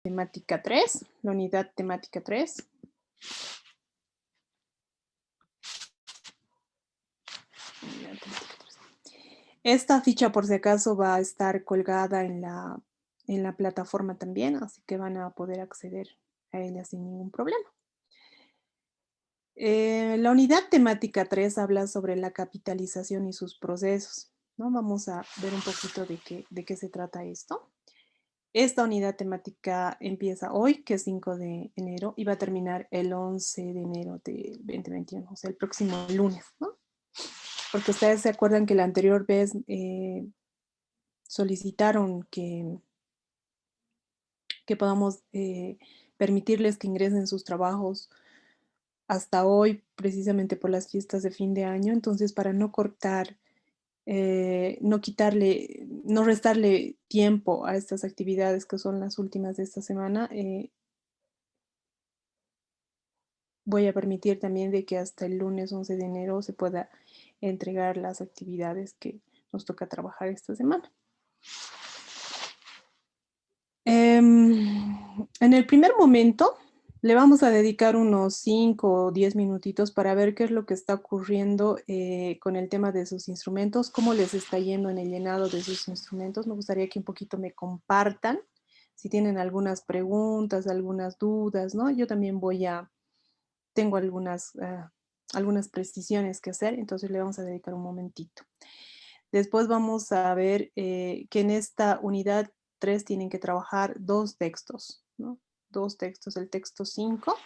temática 3, la unidad temática 3. Esta ficha, por si acaso, va a estar colgada en la plataforma también, así que van a poder acceder a ella sin ningún problema. La unidad temática 3 habla sobre la capitalización y sus procesos, ¿no? Vamos a ver un poquito de qué se trata esto. Esta unidad temática empieza hoy, que es 5 de enero, y va a terminar el 11 de enero del 2021, o sea, el próximo lunes, ¿no? Porque ustedes se acuerdan que la anterior vez solicitaron que podamos permitirles que ingresen sus trabajos hasta hoy, precisamente por las fiestas de fin de año. Entonces, para no cortar, no quitarle, no restarle tiempo a estas actividades que son las últimas de esta semana, voy a permitir también de que hasta el lunes 11 de enero se pueda entregar las actividades que nos toca trabajar esta semana. En el primer momento, le vamos a dedicar unos 5 o 10 minutitos para ver qué es lo que está ocurriendo con el tema de sus instrumentos, cómo les está yendo en el llenado de sus instrumentos. Me gustaría que un poquito me compartan si tienen algunas preguntas, algunas dudas, ¿no? Yo también tengo algunas precisiones que hacer, entonces le vamos a dedicar un momentito. Después vamos a ver que en esta unidad 3 tienen que trabajar 2 textos, ¿no? 2 textos, el texto 5,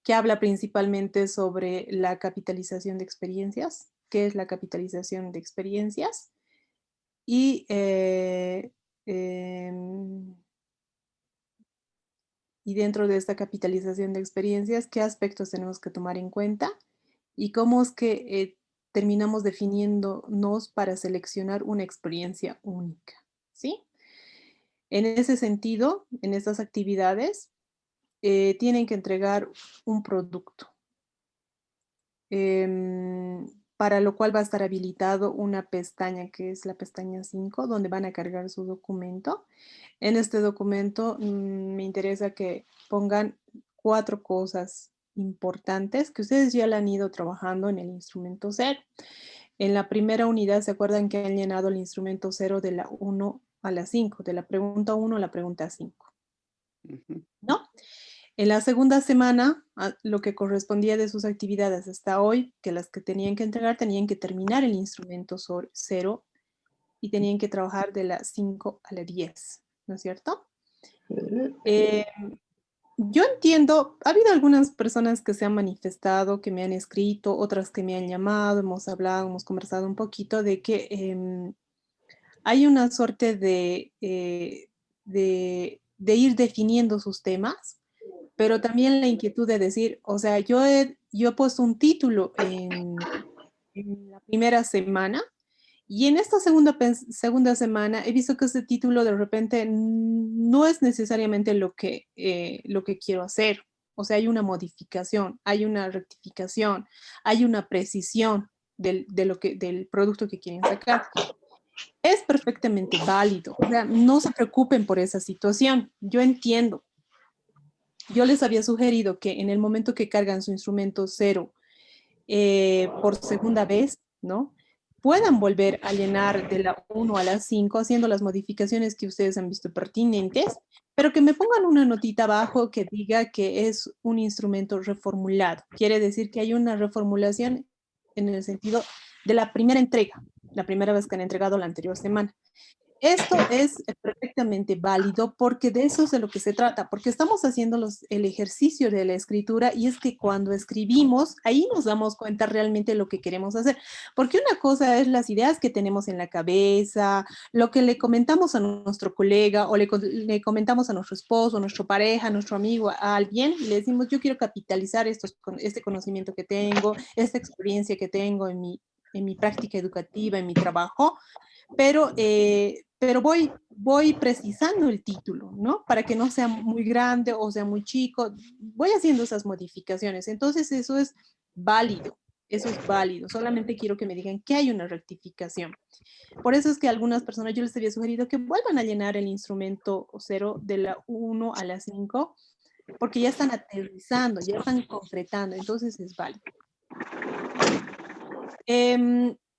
que habla principalmente sobre la capitalización de experiencias. ¿Qué es la capitalización de experiencias? Y, y dentro de esta capitalización de experiencias, ¿qué aspectos tenemos que tomar en cuenta? Y cómo es que terminamos definiéndonos para seleccionar una experiencia única, ¿sí? En ese sentido, en estas actividades, tienen que entregar un producto, para lo cual va a estar habilitado una pestaña que es la pestaña 5, donde van a cargar su documento. En este documento me interesa que pongan 4 cosas importantes que ustedes ya la han ido trabajando en el instrumento 0. En la primera unidad, ¿se acuerdan que han llenado el instrumento 0 de la 1 a la 5, de la pregunta 1 a la pregunta 5? ¿No? En la segunda semana, lo que correspondía de sus actividades hasta hoy, que las que tenían que entregar, tenían que terminar el instrumento 0 y tenían que trabajar de la 5 a la 10, ¿no es cierto? Yo entiendo, ha habido algunas personas que se han manifestado, que me han escrito, otras que me han llamado, hemos hablado, hemos conversado un poquito de que hay una suerte de ir definiendo sus temas, pero también la inquietud de decir, o sea, yo he puesto un título en la primera semana y en esta segunda semana he visto que ese título de repente no es necesariamente lo que quiero hacer. O sea, hay una modificación, hay una rectificación, hay una precisión del producto que quieren sacar. Es perfectamente válido. O sea, no se preocupen por esa situación. Yo entiendo. Yo les había sugerido que en el momento que cargan su instrumento 0 por segunda vez, ¿no? Puedan volver a llenar de la 1 a la 5 haciendo las modificaciones que ustedes han visto pertinentes, pero que me pongan una notita abajo que diga que es un instrumento reformulado. Quiere decir que hay una reformulación en el sentido de la primera entrega, la primera vez que han entregado la anterior semana. Esto es perfectamente válido porque de eso es de lo que se trata, porque estamos haciendo el ejercicio de la escritura y es que cuando escribimos, ahí nos damos cuenta realmente de lo que queremos hacer, porque una cosa es las ideas que tenemos en la cabeza, lo que le comentamos a nuestro colega o le comentamos a nuestro esposo, a nuestra pareja, a nuestro amigo, a alguien, y le decimos, yo quiero capitalizar este conocimiento que tengo, esta experiencia que tengo en mi práctica educativa, en mi trabajo, pero voy precisando el título, ¿no? Para que no sea muy grande o sea muy chico, voy haciendo esas modificaciones. Entonces eso es válido. Eso es válido. Solamente quiero que me digan que hay una rectificación. Por eso es que a algunas personas yo les había sugerido que vuelvan a llenar el instrumento 0 de la 1 a la 5, porque ya están aterrizando, ya están concretando, entonces es válido.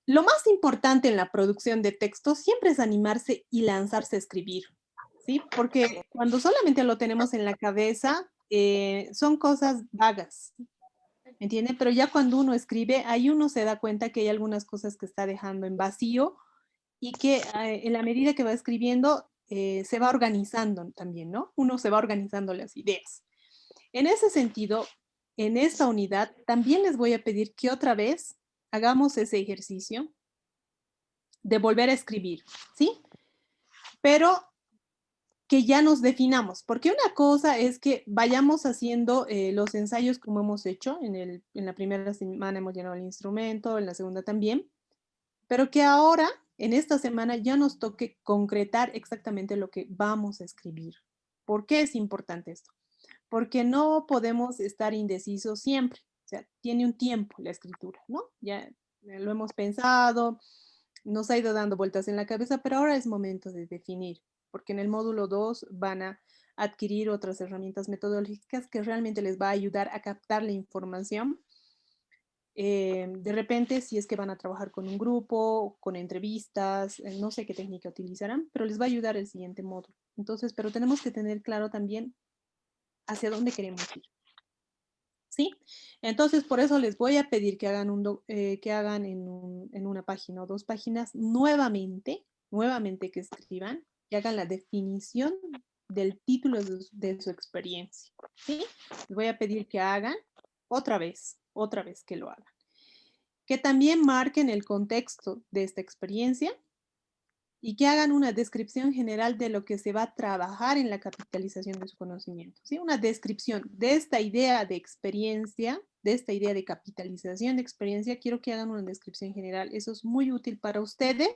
Lo más importante en la producción de texto siempre es animarse y lanzarse a escribir, ¿sí? Porque cuando solamente lo tenemos en la cabeza, son cosas vagas, ¿me entiende? Pero ya cuando uno escribe, ahí uno se da cuenta que hay algunas cosas que está dejando en vacío y que en la medida que va escribiendo, se va organizando también, ¿no? Uno se va organizando las ideas. En ese sentido, en esta unidad, también les voy a pedir que otra vez hagamos ese ejercicio de volver a escribir, ¿sí? Pero que ya nos definamos, porque una cosa es que vayamos haciendo los ensayos como hemos hecho, en la primera semana hemos llenado el instrumento, en la segunda también, pero que ahora, en esta semana, ya nos toque concretar exactamente lo que vamos a escribir. ¿Por qué es importante esto? Porque no podemos estar indecisos siempre, o sea, tiene un tiempo la escritura, ¿no? Ya lo hemos pensado, nos ha ido dando vueltas en la cabeza, pero ahora es momento de definir, porque en el módulo 2 van a adquirir otras herramientas metodológicas que realmente les va a ayudar a captar la información. De repente, si es que van a trabajar con un grupo, con entrevistas, no sé qué técnica utilizarán, pero les va a ayudar el siguiente módulo. Entonces, pero tenemos que tener claro también hacia dónde queremos ir. ¿Sí? Entonces, por eso les voy a pedir que hagan, que hagan en una página o dos páginas nuevamente que escriban, que hagan la definición del título de su experiencia. ¿Sí? Les voy a pedir que hagan otra vez que lo hagan. Que también marquen el contexto de esta experiencia y que hagan una descripción general de lo que se va a trabajar en la capitalización de su conocimiento. ¿Sí? Una descripción de esta idea de experiencia, de esta idea de capitalización de experiencia, quiero que hagan una descripción general. Eso es muy útil para ustedes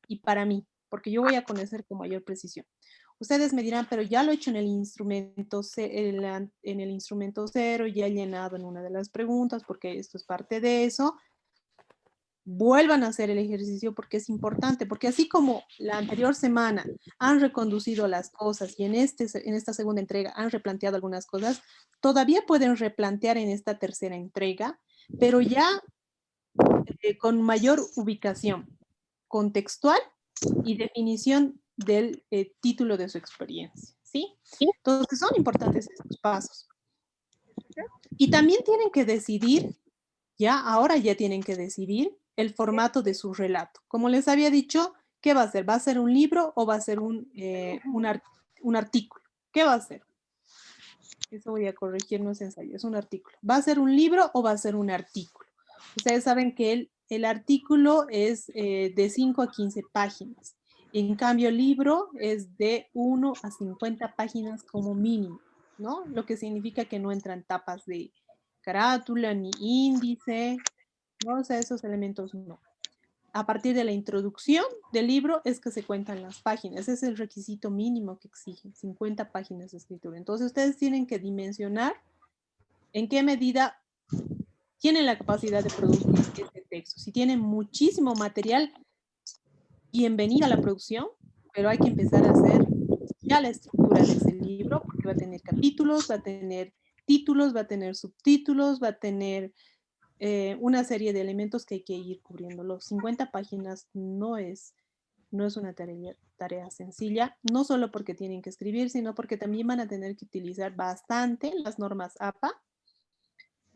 y para mí, porque yo voy a conocer con mayor precisión. Ustedes me dirán, pero ya lo he hecho en el instrumento, en el instrumento 0, ya he llenado en una de las preguntas, porque esto es parte de eso. Vuelvan a hacer el ejercicio porque es importante, porque así como la anterior semana han reconducido las cosas y en esta segunda entrega han replanteado algunas cosas, todavía pueden replantear en esta tercera entrega, pero ya con mayor ubicación contextual y definición del título de su experiencia, ¿sí? Entonces son importantes estos pasos. Y también tienen que decidir, ahora ya tienen que decidir el formato de su relato. Como les había dicho, ¿qué va a ser? ¿Va a ser un libro o va a ser un artículo? ¿Qué va a ser? Eso voy a corregir, no es ensayo, es un artículo. ¿Va a ser un libro o va a ser un artículo? Ustedes saben que el artículo es de 5 a 15 páginas. En cambio, el libro es de 1 a 50 páginas como mínimo, ¿no? Lo que significa que no entran tapas de carátula ni índice, ¿no? O sea, esos elementos no. A partir de la introducción del libro es que se cuentan las páginas. Ese es el requisito mínimo que exigen, 50 páginas de escritura. Entonces, ustedes tienen que dimensionar en qué medida tienen la capacidad de producir este texto. Si tienen muchísimo material, bienvenida a la producción, pero hay que empezar a hacer ya la estructura de ese libro, porque va a tener capítulos, va a tener títulos, va a tener subtítulos, va a tener una serie de elementos que hay que ir cubriendo. Los 50 páginas no es una tarea sencilla, no solo porque tienen que escribir, sino porque también van a tener que utilizar bastante las normas APA,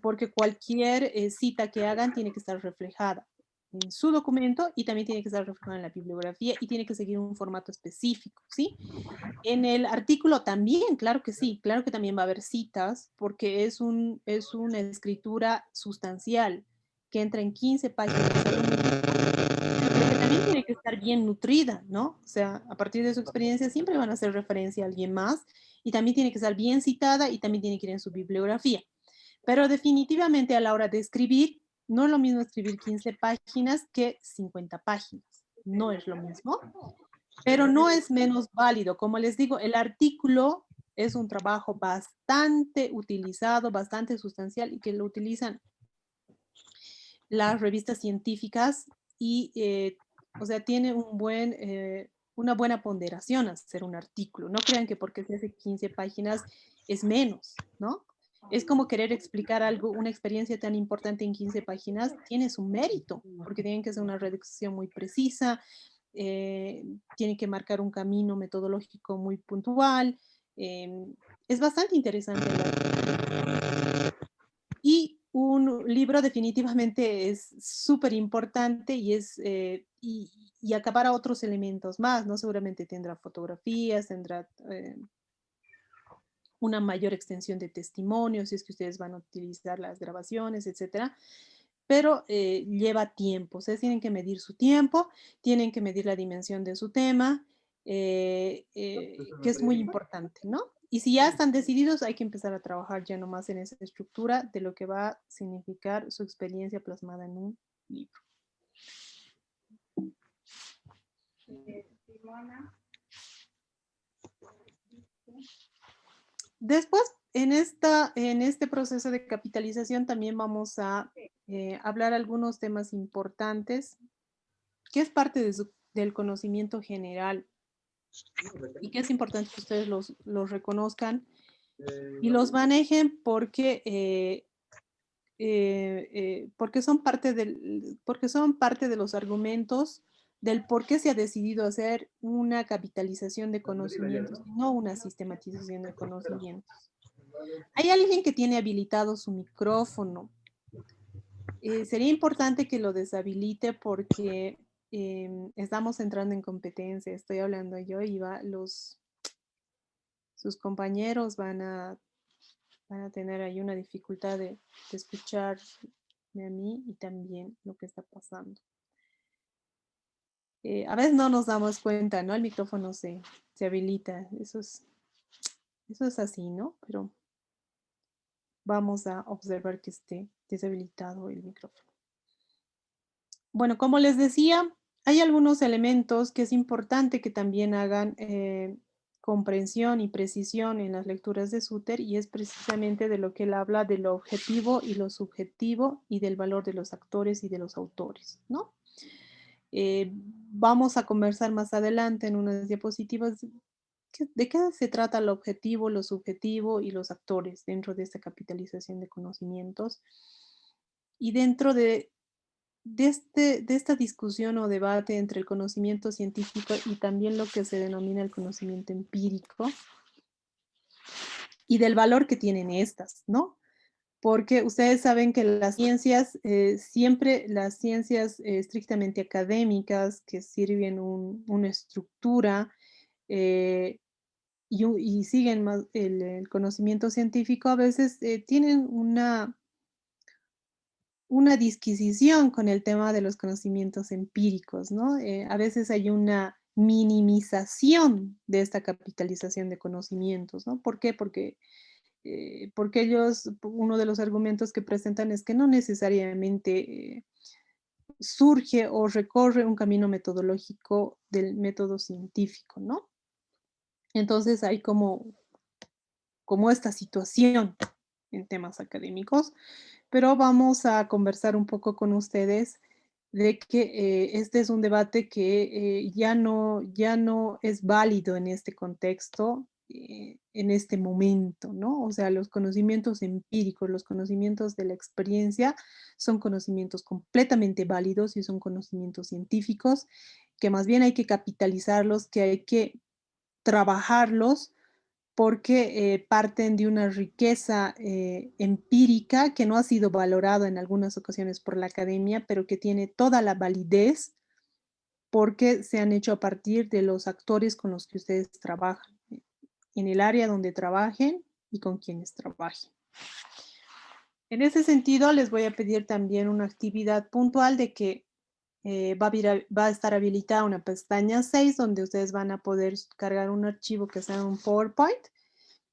porque cualquier cita que hagan tiene que estar reflejada en su documento y también tiene que estar reflejada en la bibliografía y tiene que seguir un formato específico, ¿sí? En el artículo también, claro que sí, claro que también va a haber citas porque es una escritura sustancial que entra en 15 páginas, pero que también tiene que estar bien nutrida, ¿no? O sea, a partir de su experiencia siempre van a hacer referencia a alguien más y también tiene que estar bien citada y también tiene que ir en su bibliografía. Pero definitivamente a la hora de escribir, no es lo mismo escribir 15 páginas que 50 páginas. No es lo mismo, pero no es menos válido. Como les digo, el artículo es un trabajo bastante utilizado, bastante sustancial y que lo utilizan las revistas científicas y, o sea, tiene una buena ponderación hacer un artículo. No crean que porque se hace 15 páginas es menos, ¿no? Es como querer explicar algo, una experiencia tan importante en 15 páginas, tiene su mérito, porque tienen que ser una redacción muy precisa, tiene que marcar un camino metodológico muy puntual. Es bastante interesante. Y un libro definitivamente es súper importante y acabará otros elementos más, ¿no? Seguramente tendrá fotografías, tendrá una mayor extensión de testimonios, si es que ustedes van a utilizar las grabaciones, etcétera. Pero lleva tiempo, ustedes tienen que medir su tiempo, tienen que medir la dimensión de su tema, que es muy importante, ¿no? Y si ya están decididos, hay que empezar a trabajar ya nomás en esa estructura de lo que va a significar su experiencia plasmada en un libro. Después, en este proceso de capitalización también vamos a hablar algunos temas importantes, que es parte del conocimiento general y que es importante que ustedes los reconozcan y los manejen porque son parte de los argumentos del por qué se ha decidido hacer una capitalización de conocimientos y no una sistematización de conocimientos. Hay alguien que tiene habilitado su micrófono. Sería importante que lo deshabilite porque estamos entrando en competencia. Estoy hablando yo y sus compañeros van a tener ahí una dificultad de escucharme a mí y también lo que está pasando. A veces no nos damos cuenta, ¿no? El micrófono se habilita. Eso es así, ¿no? Pero vamos a observar que esté deshabilitado el micrófono. Bueno, como les decía, hay algunos elementos que es importante que también hagan comprensión y precisión en las lecturas de Suter, y es precisamente de lo que él habla de lo objetivo y lo subjetivo y del valor de los actores y de los autores, ¿no? Vamos a conversar más adelante en unas diapositivas de qué se trata lo objetivo, lo subjetivo y los actores dentro de esta capitalización de conocimientos. Y dentro de esta discusión o debate entre el conocimiento científico y también lo que se denomina el conocimiento empírico y del valor que tienen estas, ¿no? Porque ustedes saben que las ciencias, siempre las ciencias estrictamente académicas que sirven una estructura y siguen más el conocimiento científico, a veces tienen una disquisición con el tema de los conocimientos empíricos, ¿no? A veces hay una minimización de esta capitalización de conocimientos, ¿no? ¿Por qué? Porque ellos, uno de los argumentos que presentan es que no necesariamente surge o recorre un camino metodológico del método científico, ¿no? Entonces hay como esta situación en temas académicos, pero vamos a conversar un poco con ustedes de que este es un debate que ya no es válido en este contexto, en este momento, ¿no? O sea, los conocimientos empíricos, los conocimientos de la experiencia son conocimientos completamente válidos y son conocimientos científicos que más bien hay que capitalizarlos, que hay que trabajarlos porque parten de una riqueza empírica que no ha sido valorada en algunas ocasiones por la academia, pero que tiene toda la validez porque se han hecho a partir de los actores con los que ustedes trabajan, en el área donde trabajen y con quienes trabajen. En ese sentido, les voy a pedir también una actividad puntual de que va a estar habilitada una pestaña 6 donde ustedes van a poder cargar un archivo que sea un PowerPoint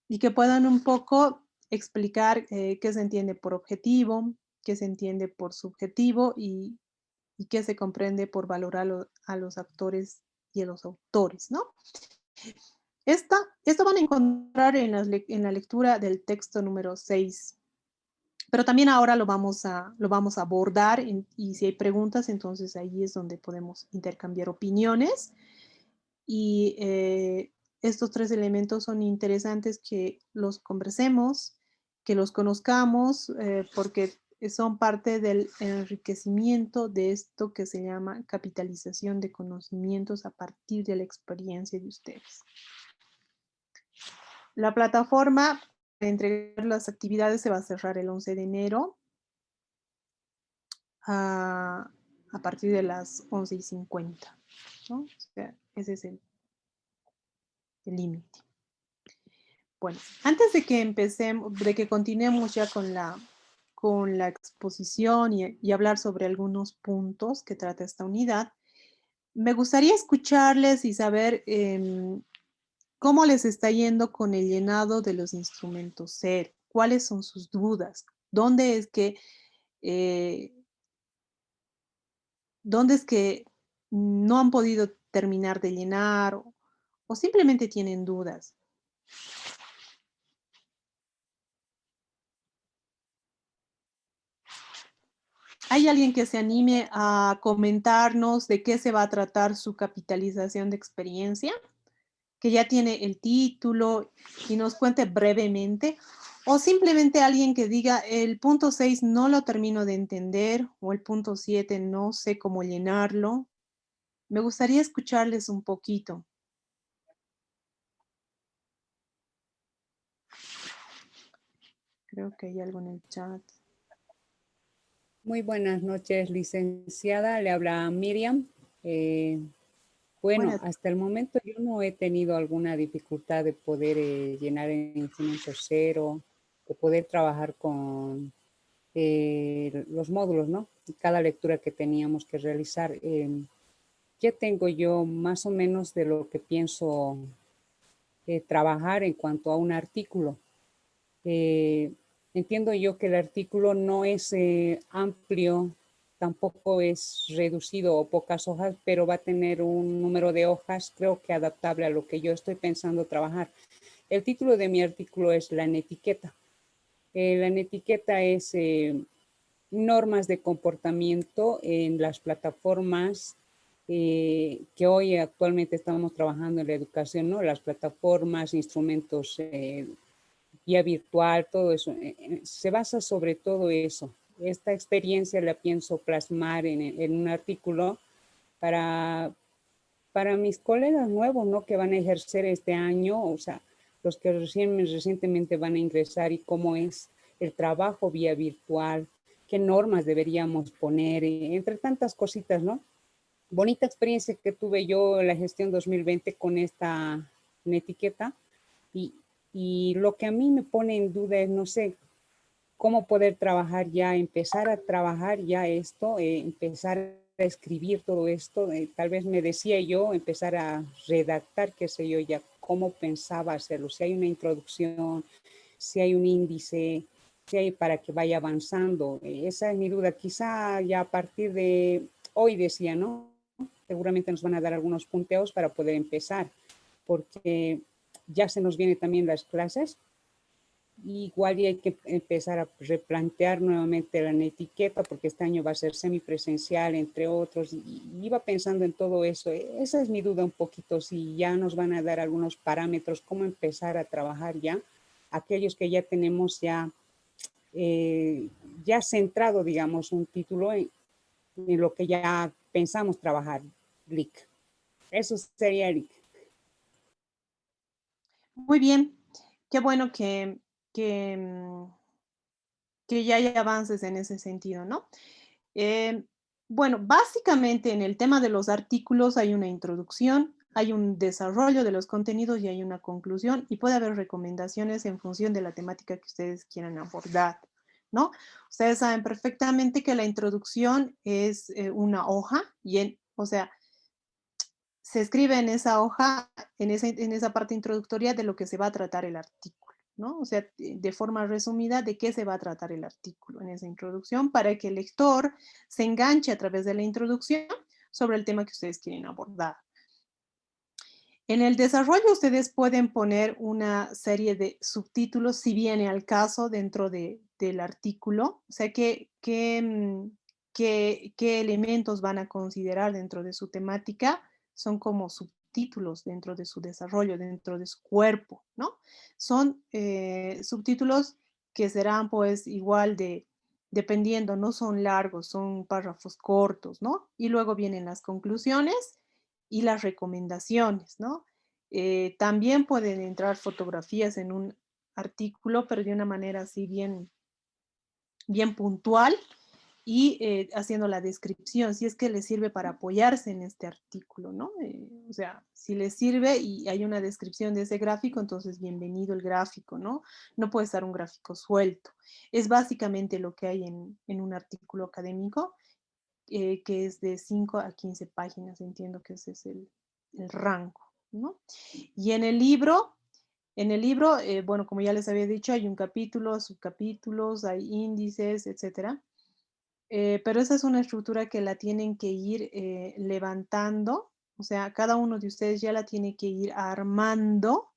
y que puedan un poco explicar qué se entiende por objetivo, qué se entiende por subjetivo y qué se comprende por valorar a los actores y a los autores, ¿no? Esto van a encontrar en la lectura del texto número 6 Pero también ahora lo vamos a abordar y si hay preguntas, entonces ahí es donde podemos intercambiar opiniones. Y estos tres elementos son interesantes que los conversemos, que los conozcamos, porque son parte del enriquecimiento de esto que se llama capitalización de conocimientos a partir de la experiencia de ustedes. La plataforma para entregar las actividades se va a cerrar el 11 de enero a partir de las 11:50, ¿no? O sea, ese es el límite. Bueno, antes de que empecemos, de que continuemos ya con la exposición y hablar sobre algunos puntos que trata esta unidad, me gustaría escucharles y saber cómo les está yendo con el llenado de los instrumentos SER, cuáles son sus dudas, dónde es que, eh, dónde es que no han podido terminar de llenar o simplemente tienen dudas. ¿Hay alguien que se anime a comentarnos de qué se va a tratar su capitalización de experiencia? Que ya tiene el título y nos cuente brevemente. O simplemente alguien que diga, el punto 6 no lo termino de entender o el punto 7 no sé cómo llenarlo. Me gustaría escucharles un poquito. Creo que hay algo en el chat. Muy buenas noches, licenciada. Le habla Miriam. Bueno, Buenas. hasta el momento yo no he tenido alguna dificultad de poder llenar en instrumento cero, de poder trabajar con los módulos, ¿no? Cada lectura que teníamos que realizar. Ya tengo yo más o menos de lo que pienso trabajar en cuanto a un artículo. Entiendo yo que el artículo no es amplio, tampoco es reducido o pocas hojas, pero va a tener un número de hojas, creo que adaptable a lo que yo estoy pensando trabajar. El título de mi artículo es La netiqueta. La netiqueta es normas de comportamiento en las plataformas que hoy actualmente estamos trabajando en la educación, ¿no? Las plataformas, instrumentos guía virtual, todo eso. Se basa sobre todo eso. Esta experiencia la pienso plasmar en un artículo para, para mis colegas nuevos, ¿no? Que van a ejercer este año, o sea, los que recientemente van a ingresar y cómo es el trabajo vía virtual, qué normas deberíamos poner, entre tantas cositas, ¿no? Bonita experiencia que tuve yo en la gestión 2020 con esta etiqueta y, y lo que a mí me pone en duda es, no sé, cómo poder trabajar ya, empezar a trabajar ya esto, empezar a escribir todo esto. Tal vez me decía yo, empezar a redactar, qué sé yo, ya cómo pensaba hacerlo. Si hay una introducción, si hay un índice, si hay para que vaya avanzando. Esa es mi duda. Quizá ya a partir de hoy decía, ¿no? Seguramente nos van a dar algunos punteos para poder empezar, porque ya se nos vienen también las clases. Igual y hay que empezar a replantear nuevamente la etiqueta porque este año va a ser semipresencial, entre otros, y iba pensando en todo eso. Esa es mi duda un poquito, si ya nos van a dar algunos parámetros, cómo empezar a trabajar ya, aquellos que ya tenemos ya centrado, digamos, un título en lo que ya pensamos trabajar, Lick. Eso sería, Eric. Muy bien. Qué bueno que, que ya hay avances en ese sentido, ¿no? Eh, bueno, básicamente en el tema de los artículos hay una introducción, hay un desarrollo de los contenidos y hay una conclusión y puede haber recomendaciones en función de la temática que ustedes quieran abordar, ¿no? Ustedes saben perfectamente que la introducción es una hoja o sea, se escribe en esa hoja, en esa parte introductoria de lo que se va a tratar el artículo, ¿no? O sea, de forma resumida, de qué se va a tratar el artículo en esa introducción para que el lector se enganche a través de la introducción sobre el tema que ustedes quieren abordar. En el desarrollo ustedes pueden poner una serie de subtítulos si viene al caso dentro de del artículo, o sea, qué elementos van a considerar dentro de su temática, son como subtítulos dentro de su desarrollo, dentro de su cuerpo, ¿no? Son subtítulos que serán pues igual dependiendo, no son largos, son párrafos cortos, ¿no? Y luego vienen las conclusiones y las recomendaciones, ¿no? También pueden entrar fotografías en un artículo, pero de una manera así bien puntual y haciendo la descripción, si es que le sirve para apoyarse en este artículo, ¿no? O sea, si le sirve y hay una descripción de ese gráfico, entonces bienvenido el gráfico, ¿no? No puede estar un gráfico suelto. Es básicamente lo que hay en un artículo académico, que es de 5 a 15 páginas, entiendo que ese es el rango, ¿no? Y en el libro, bueno, como ya les había dicho, hay un capítulo, subcapítulos, hay índices, etcétera. Pero esa es una estructura que la tienen que ir levantando, o sea, cada uno de ustedes ya la tiene que ir armando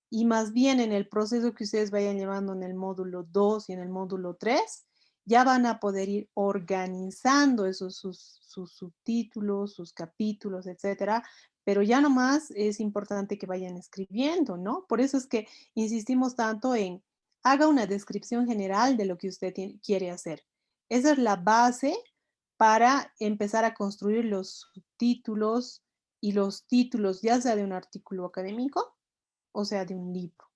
y más bien en el proceso que ustedes vayan llevando en el módulo 2 y en el módulo 3, ya van a poder ir organizando esos sus subtítulos, sus capítulos, etcétera, pero ya nomás es importante que vayan escribiendo, ¿no? Por eso es que insistimos tanto en haga una descripción general de lo que usted quiere hacer. Esa es la base para empezar a construir los subtítulos y los títulos, ya sea de un artículo académico o sea de un libro,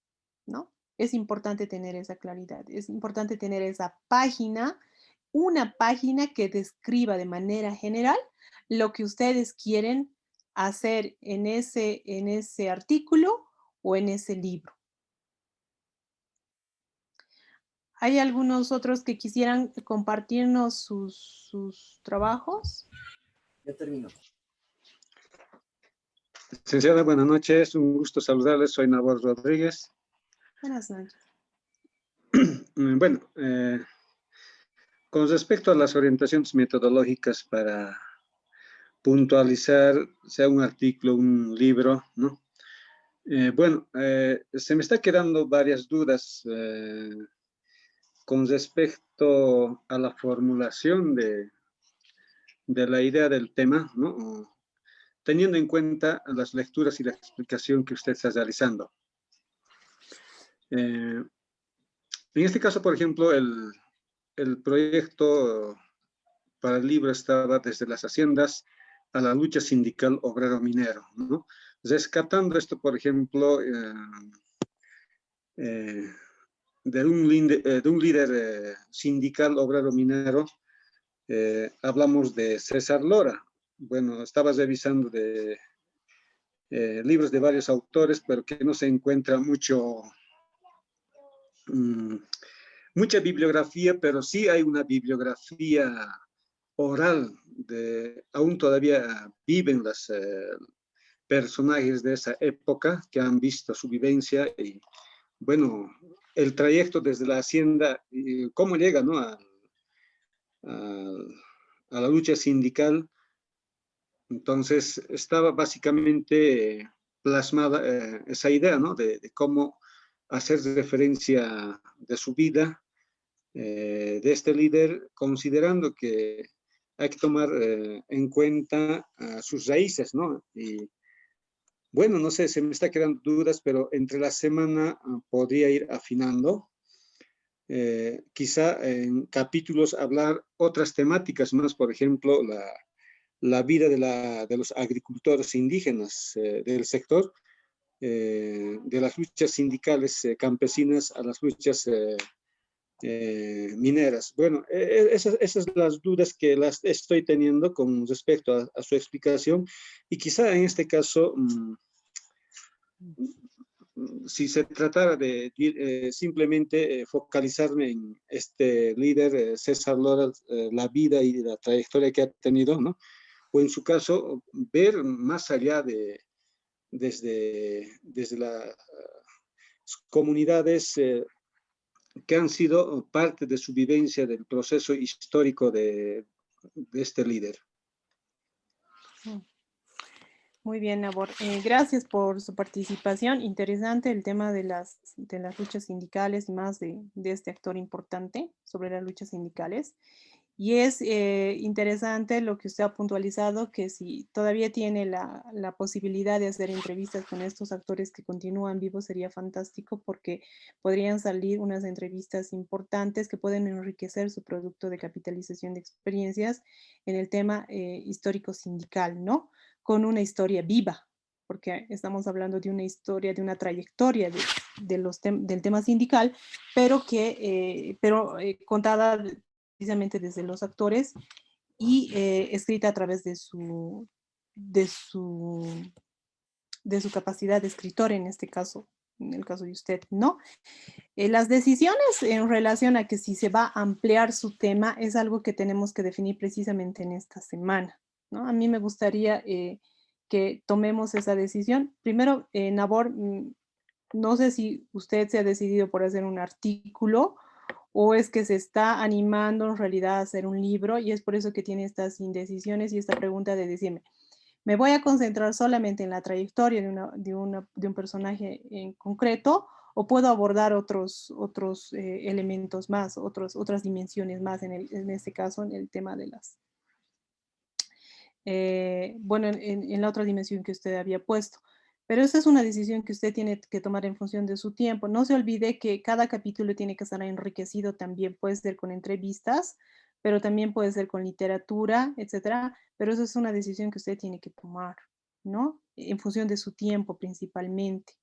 ¿no? Es importante tener esa claridad, es importante tener esa página, una página que describa de manera general lo que ustedes quieren hacer en ese artículo o en ese libro. ¿Hay algunos otros que quisieran compartirnos sus trabajos? Ya terminó. Licenciada, buenas noches. Un gusto saludarles. Soy Nabor Rodríguez. Buenas noches. Bueno, con respecto a las orientaciones metodológicas para puntualizar, sea un artículo, un libro, ¿no? Bueno, se me está quedando varias dudas con respecto a la formulación de la idea del tema, ¿no? Teniendo en cuenta las lecturas y la explicación que usted está realizando. En este caso, por ejemplo, el proyecto para el libro estaba desde las haciendas a la lucha sindical obrero-minero, ¿no? Rescatando esto, por ejemplo, de un líder sindical obrero-minero, hablamos de César Lora. Bueno, estaba revisando de libros de varios autores, pero que no se encuentra mucha bibliografía, pero sí hay una bibliografía oral, aún todavía viven los personajes de esa época que han visto su vivencia y, bueno, el trayecto desde la hacienda, y cómo llega, ¿no? A la lucha sindical. Entonces, estaba básicamente plasmada esa idea, ¿no? De cómo hacer referencia de su vida, de este líder, considerando que hay que tomar en cuenta sus raíces, ¿no? Y bueno, no sé, se me está quedando dudas, pero entre la semana podría ir afinando. Quizá en capítulos hablar otras temáticas más, por ejemplo, la vida de los agricultores indígenas del sector, de las luchas sindicales campesinas a las luchas mineras. Bueno, esas son las dudas que las estoy teniendo con respecto a su explicación y quizá en este caso, si se tratara de simplemente focalizarme en este líder, César Lora, la vida y la trayectoria que ha tenido, ¿no? O en su caso, ver más allá desde las comunidades que han sido parte de su vivencia del proceso histórico de este líder. Muy bien, Nabor. Gracias por su participación. Interesante el tema de las luchas sindicales y más de este actor importante sobre las luchas sindicales. Y es interesante lo que usted ha puntualizado, que si todavía tiene la posibilidad de hacer entrevistas con estos actores que continúan vivos, sería fantástico porque podrían salir unas entrevistas importantes que pueden enriquecer su producto de capitalización de experiencias en el tema histórico sindical, ¿no? Con una historia viva, porque estamos hablando de una historia, de una trayectoria del tema sindical, pero contada precisamente desde los actores y escrita a través de su capacidad de escritor en este caso, en el caso de usted, ¿no? Las decisiones en relación a que si se va a ampliar su tema es algo que tenemos que definir precisamente en esta semana, ¿no? A mí me gustaría que tomemos esa decisión. Primero, Nabor, no sé si usted se ha decidido por hacer un artículo o es que se está animando en realidad a hacer un libro y es por eso que tiene estas indecisiones y esta pregunta de decirme, ¿me voy a concentrar solamente en la trayectoria de un personaje en concreto o puedo abordar otros elementos más, otras dimensiones más en este caso en el tema de las, bueno, en la otra dimensión que usted había puesto? Pero esa es una decisión que usted tiene que tomar en función de su tiempo. No se olvide que cada capítulo tiene que estar enriquecido también, puede ser con entrevistas, pero también puede ser con literatura, etcétera. Pero eso es una decisión que usted tiene que tomar, ¿no? En función de su tiempo principalmente.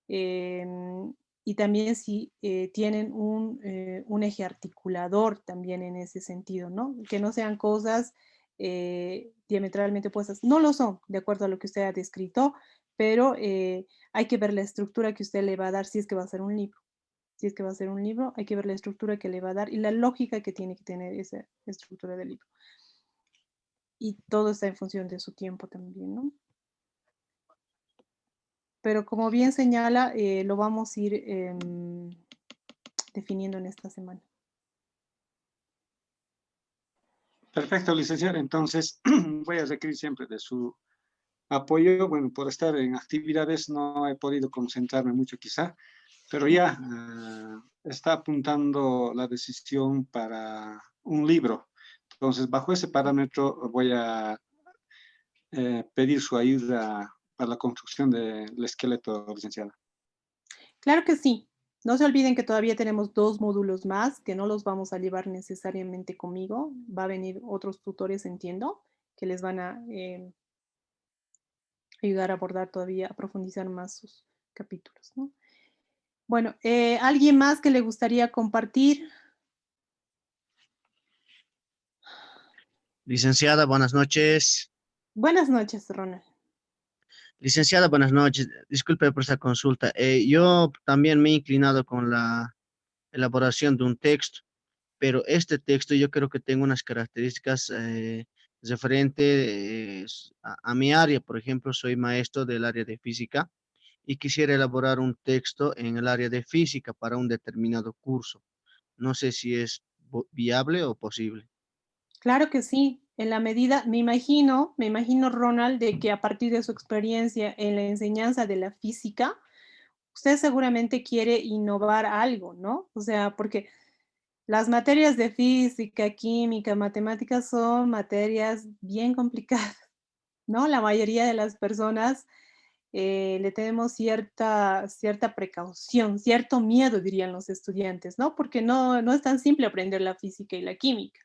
Y también si tienen un eje articulador también en ese sentido, ¿no? Que no sean cosas diametralmente opuestas. No lo son, de acuerdo a lo que usted ha descrito, pero hay que ver la estructura que usted le va a dar si es que va a ser un libro. Si es que va a ser un libro, hay que ver la estructura que le va a dar y la lógica que tiene que tener esa estructura del libro. Y todo está en función de su tiempo también, ¿no? Pero como bien señala, lo vamos a ir definiendo en esta semana. Perfecto, licenciada. Entonces, voy a requerir siempre de su apoyo. Bueno, por estar en actividades no he podido concentrarme mucho quizá, pero ya está apuntando la decisión para un libro. Entonces, bajo ese parámetro voy a pedir su ayuda para la construcción del esqueleto, licenciada. Claro que sí. No se olviden que todavía tenemos 2 módulos más que no los vamos a llevar necesariamente conmigo. Va a venir otros tutores, entiendo, que les van a ayudar a abordar todavía, a profundizar más sus capítulos, ¿no? Bueno, ¿alguien más que le gustaría compartir? Licenciada, buenas noches. Buenas noches, Ronald. Licenciada, buenas noches. Disculpe por esta consulta. Yo también me he inclinado con la elaboración de un texto, pero este texto yo creo que tengo unas características referentes a mi área. Por ejemplo, soy maestro del área de física y quisiera elaborar un texto en el área de física para un determinado curso. No sé si es viable o posible. Claro que sí, en la medida, me imagino, Ronald, de que a partir de su experiencia en la enseñanza de la física, usted seguramente quiere innovar algo, ¿no? O sea, porque las materias de física, química, matemáticas son materias bien complicadas, ¿no? La mayoría de las personas le tenemos cierta precaución, cierto miedo, dirían los estudiantes, ¿no? Porque no es tan simple aprender la física y la química.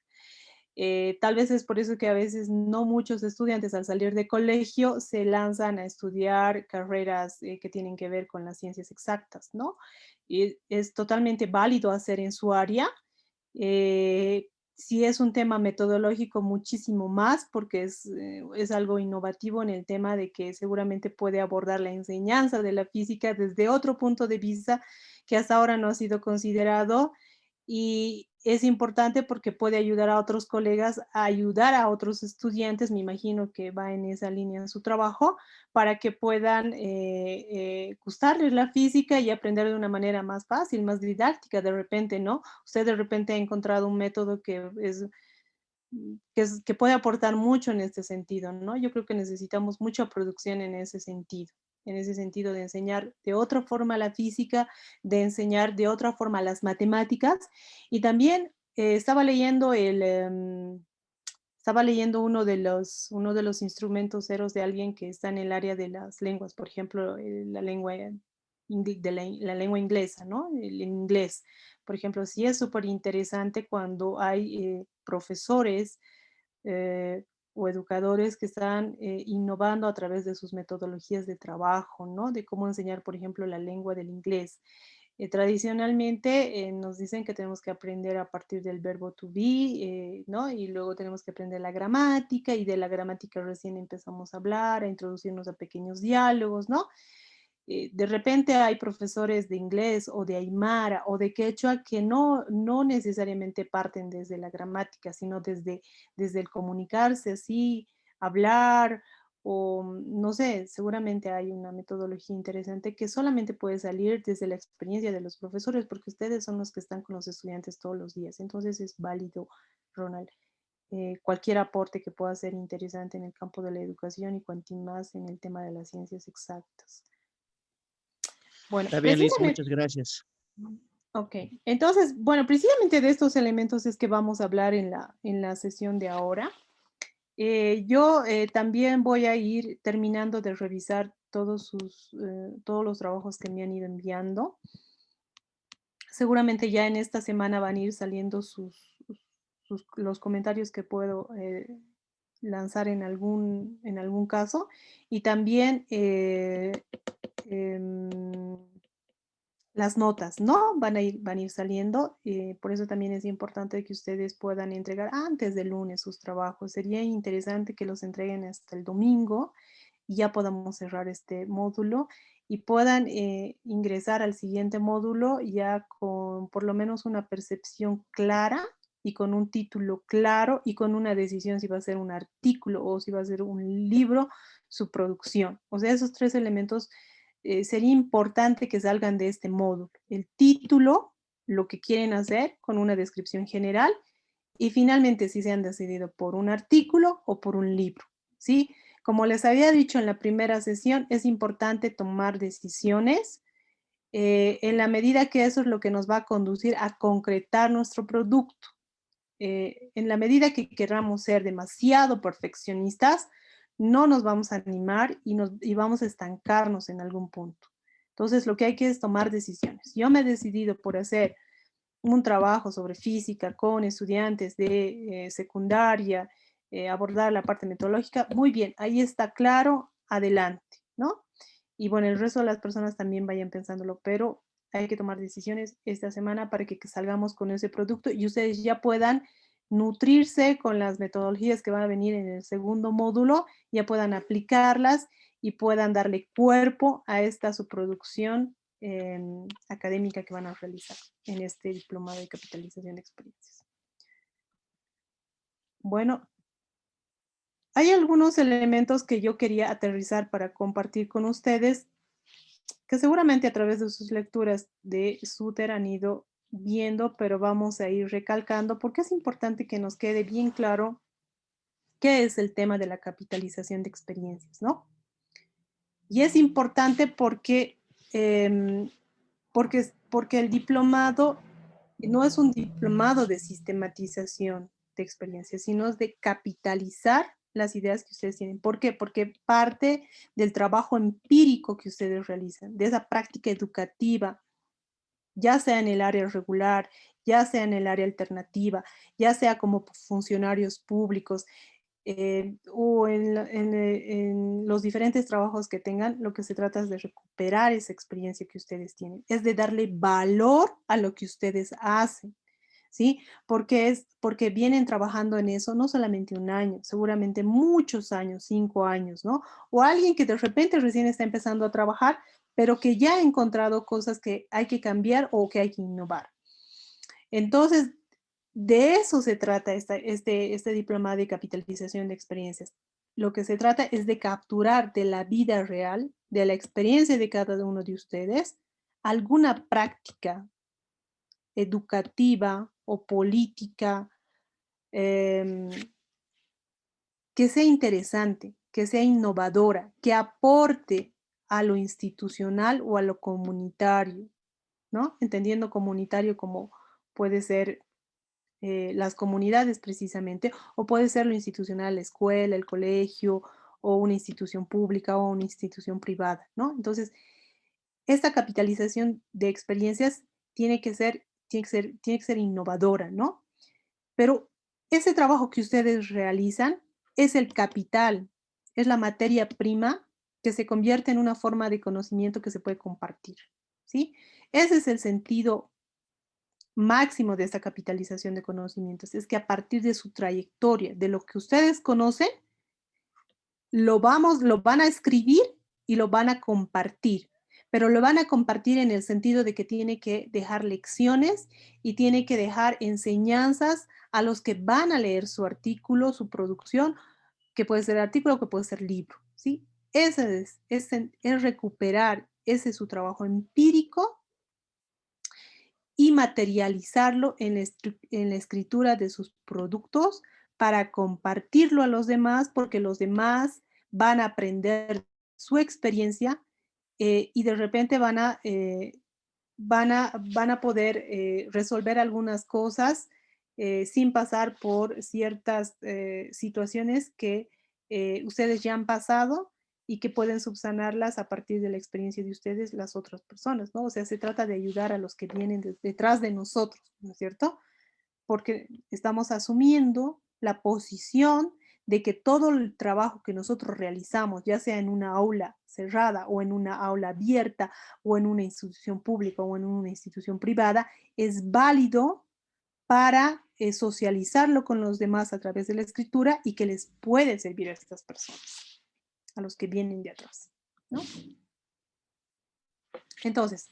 Tal vez es por eso que a veces no muchos estudiantes al salir de colegio se lanzan a estudiar carreras que tienen que ver con las ciencias exactas, ¿no? Y es totalmente válido hacer en su área. Si es un tema metodológico, muchísimo más, porque es algo innovativo en el tema de que seguramente puede abordar la enseñanza de la física desde otro punto de vista que hasta ahora no ha sido considerado y es importante porque puede ayudar a otros colegas a ayudar a otros estudiantes, me imagino que va en esa línea en su trabajo, para que puedan gustarles la física y aprender de una manera más fácil, más didáctica de repente, ¿no? Usted de repente ha encontrado un método que es que puede aportar mucho en este sentido, ¿no? Yo creo que necesitamos mucha producción en ese sentido de enseñar de otra forma la física, de enseñar de otra forma las matemáticas, y también estaba leyendo uno de los instrumentos ceros de alguien que está en el área de las lenguas, por ejemplo, la lengua la lengua inglesa, ¿no? El inglés. Por ejemplo, sí es súper interesante cuando hay profesores eh, o educadores que están innovando a través de sus metodologías de trabajo, ¿no? De cómo enseñar, por ejemplo, la lengua del inglés. Tradicionalmente nos dicen que tenemos que aprender a partir del verbo to be, ¿no? Y luego tenemos que aprender la gramática y de la gramática recién empezamos a hablar, a introducirnos a pequeños diálogos, ¿no? De repente hay profesores de inglés o de aymara o de quechua que no necesariamente parten desde la gramática, sino desde el comunicarse así, hablar o no sé, seguramente hay una metodología interesante que solamente puede salir desde la experiencia de los profesores porque ustedes son los que están con los estudiantes todos los días. Entonces es válido, Ronald. Cualquier aporte que pueda ser interesante en el campo de la educación y cuanto más en el tema de las ciencias exactas. Bueno, Está bien, Liz, muchas gracias. Ok, entonces, bueno, precisamente de estos elementos es que vamos a hablar en la sesión de ahora. Yo también voy a ir terminando de revisar todos los trabajos que me han ido enviando. Seguramente ya en esta semana van a ir saliendo los comentarios que puedo lanzar en algún caso. Y también las notas, ¿no? Van a ir saliendo. Por eso también es importante que ustedes puedan entregar antes del lunes sus trabajos. Sería interesante que los entreguen hasta el domingo y ya podamos cerrar este módulo y puedan ingresar al siguiente módulo ya con por lo menos una percepción clara y con un título claro y con una decisión si va a ser un artículo o si va a ser un libro, su producción. O sea, esos tres elementos sería importante que salgan de este módulo. El título, lo que quieren hacer con una descripción general y finalmente si se han decidido por un artículo o por un libro, ¿sí? Como les había dicho en la primera sesión, es importante tomar decisiones en la medida que eso es lo que nos va a conducir a concretar nuestro producto. En la medida que queramos ser demasiado perfeccionistas, no nos vamos a animar y vamos a estancarnos en algún punto. Entonces, lo que hay que es tomar decisiones. Yo me he decidido por hacer un trabajo sobre física con estudiantes de secundaria, abordar la parte metodológica. Muy bien, ahí está claro, adelante, ¿no? Y bueno, el resto de las personas también vayan pensándolo, pero hay que tomar decisiones esta semana para que salgamos con ese producto y ustedes ya puedan nutrirse con las metodologías que van a venir en el segundo módulo, ya puedan aplicarlas y puedan darle cuerpo a esta su producción académica que van a realizar en este diplomado de capitalización de experiencias. Bueno, hay algunos elementos que yo quería aterrizar para compartir con ustedes que seguramente a través de sus lecturas de Suter han ido viendo, pero vamos a ir recalcando porque es importante que nos quede bien claro qué es el tema de la capitalización de experiencias, ¿no? Y es importante porque el diplomado no es un diplomado de sistematización de experiencias, sino es de capitalizar las ideas que ustedes tienen. ¿Por qué? Porque parte del trabajo empírico que ustedes realizan, de esa práctica educativa, ya sea en el área regular, ya sea en el área alternativa, ya sea como funcionarios públicos, o en los diferentes trabajos que tengan, lo que se trata es de recuperar esa experiencia que ustedes tienen, es de darle valor a lo que ustedes hacen, ¿sí? Porque vienen trabajando en eso no solamente un año, seguramente muchos años, 5 años, ¿no? O alguien que de repente recién está empezando a trabajar, pero que ya ha encontrado cosas que hay que cambiar o que hay que innovar. Entonces, de eso se trata este diplomado de capitalización de experiencias. Lo que se trata es de capturar de la vida real, de la experiencia de cada uno de ustedes, alguna práctica educativa o política em, que sea interesante, que sea innovadora, que aporte a lo institucional o a lo comunitario, ¿no? Entendiendo comunitario como puede ser las comunidades precisamente, o puede ser lo institucional, la escuela, el colegio, o una institución pública o una institución privada, ¿no? Entonces, esta capitalización de experiencias tiene que ser innovadora, ¿no? Pero ese trabajo que ustedes realizan es el capital, es la materia prima que se convierte en una forma de conocimiento que se puede compartir, ¿sí? Ese es el sentido máximo de esta capitalización de conocimientos, es que a partir de su trayectoria, de lo que ustedes conocen, lo van a escribir y lo van a compartir, pero lo van a compartir en el sentido de que tiene que dejar lecciones y tiene que dejar enseñanzas a los que van a leer su artículo, su producción, que puede ser artículo, que puede ser libro, ¿sí? Es recuperar ese su trabajo empírico y materializarlo en la escritura de sus productos para compartirlo a los demás, porque los demás van a aprender su experiencia y de repente van a poder resolver algunas cosas sin pasar por ciertas situaciones que ustedes ya han pasado y que pueden subsanarlas a partir de la experiencia de ustedes, las otras personas, ¿no? O sea, se trata de ayudar a los que vienen detrás de nosotros, ¿no es cierto? Porque estamos asumiendo la posición de que todo el trabajo que nosotros realizamos, ya sea en una aula cerrada o en una aula abierta o en una institución pública o en una institución privada, es válido para socializarlo con los demás a través de la escritura y que les puede servir a estas personas, a los que vienen de atrás, ¿no? Entonces,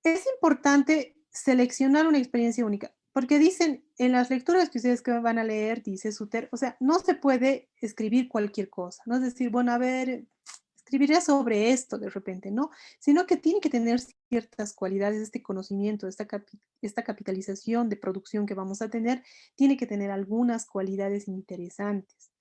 es importante seleccionar una experiencia única, porque dicen en las lecturas que ustedes que van a leer, dice Suter, o sea, no se puede escribir cualquier cosa, no es decir, bueno, a ver, escribiré sobre esto de repente, ¿no? Sino que tiene que tener ciertas cualidades, este conocimiento, esta capitalización de producción que vamos a tener, tiene que tener algunas cualidades interesantes.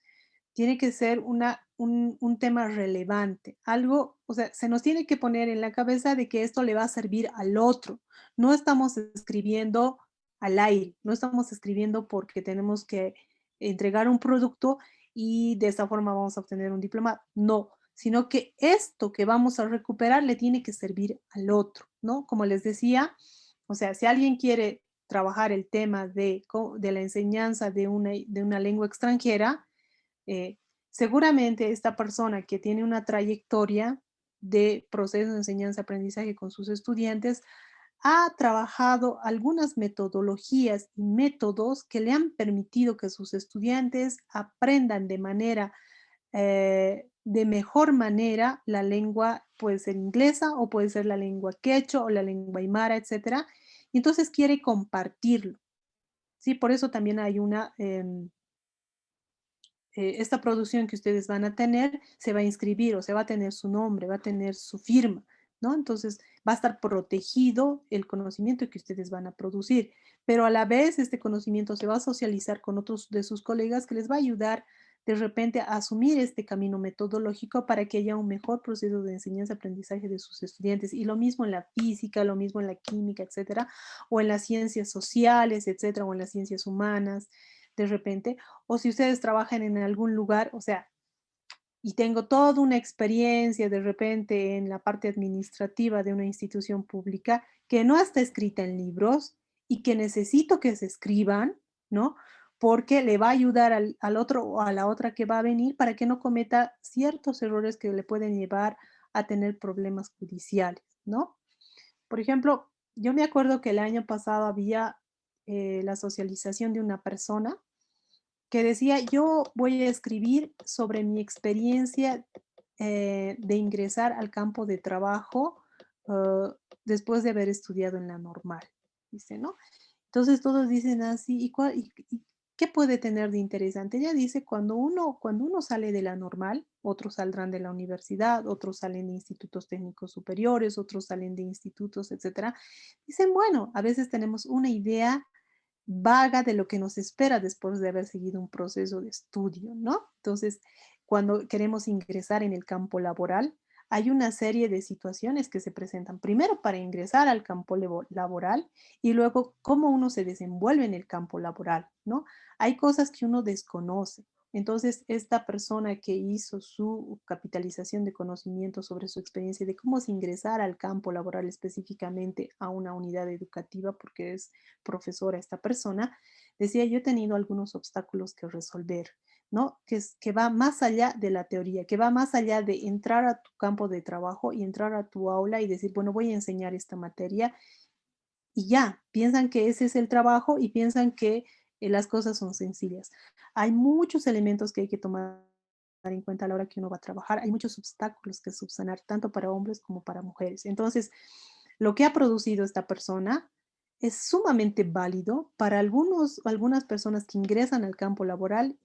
Tiene que ser un tema relevante, algo, o sea, se nos tiene que poner en la cabeza de que esto le va a servir al otro. No estamos escribiendo al aire, no estamos escribiendo porque tenemos que entregar un producto y de esta forma vamos a obtener un diploma. No, sino que esto que vamos a recuperar le tiene que servir al otro, ¿no? Como les decía, o sea, si alguien quiere trabajar el tema de la enseñanza de una lengua extranjera, eh, seguramente esta persona que tiene una trayectoria de proceso de enseñanza-aprendizaje con sus estudiantes ha trabajado algunas metodologías y métodos que le han permitido que sus estudiantes aprendan de mejor manera la lengua, puede ser inglesa o puede ser la lengua quechua o la lengua aymara, etcétera. Y entonces quiere compartirlo. Sí, por eso también hay esta producción que ustedes van a tener se va a inscribir, o sea, va a tener su nombre, va a tener su firma, ¿no? Entonces va a estar protegido el conocimiento que ustedes van a producir, pero a la vez este conocimiento se va a socializar con otros de sus colegas que les va a ayudar de repente a asumir este camino metodológico para que haya un mejor proceso de enseñanza-aprendizaje de sus estudiantes. Y lo mismo en la física, lo mismo en la química, etcétera, o en las ciencias sociales, etcétera, o en las ciencias humanas, de repente, o si ustedes trabajan en algún lugar, o sea, y tengo toda una experiencia de repente en la parte administrativa de una institución pública que no está escrita en libros y que necesito que se escriban, ¿no? Porque le va a ayudar al otro o a la otra que va a venir para que no cometa ciertos errores que le pueden llevar a tener problemas judiciales, ¿no? Por ejemplo, yo me acuerdo que el año pasado había la socialización de una persona que decía, yo voy a escribir sobre mi experiencia de ingresar al campo de trabajo después de haber estudiado en la normal, dice, ¿no? Entonces todos dicen así, ¿y qué puede tener de interesante? Ella dice, cuando uno sale de la normal, otros saldrán de la universidad, otros salen de institutos técnicos superiores, otros salen de institutos, etcétera. Dicen, bueno, a veces tenemos una idea vaga de lo que nos espera después de haber seguido un proceso de estudio, ¿no? Entonces, cuando queremos ingresar en el campo laboral, hay una serie de situaciones que se presentan. Primero, para ingresar al campo laboral y luego cómo uno se desenvuelve en el campo laboral, ¿no? Hay cosas que uno desconoce. Entonces, esta persona que hizo su capitalización de conocimiento sobre su experiencia de cómo se ingresar al campo laboral específicamente a una unidad educativa, porque es profesora esta persona, decía, yo he tenido algunos obstáculos que resolver, ¿no? Que va más allá de la teoría, que va más allá de entrar a tu campo de trabajo y entrar a tu aula y decir, bueno, voy a enseñar esta materia y ya, piensan que ese es el trabajo y piensan que las cosas son sencillas. Hay muchos elementos que hay que tomar en cuenta a la hora que uno va a trabajar. Hay muchos obstáculos que subsanar, tanto para hombres como para mujeres. Entonces, lo que ha producido esta persona es sumamente válido para algunas personas que ingresan al campo laboral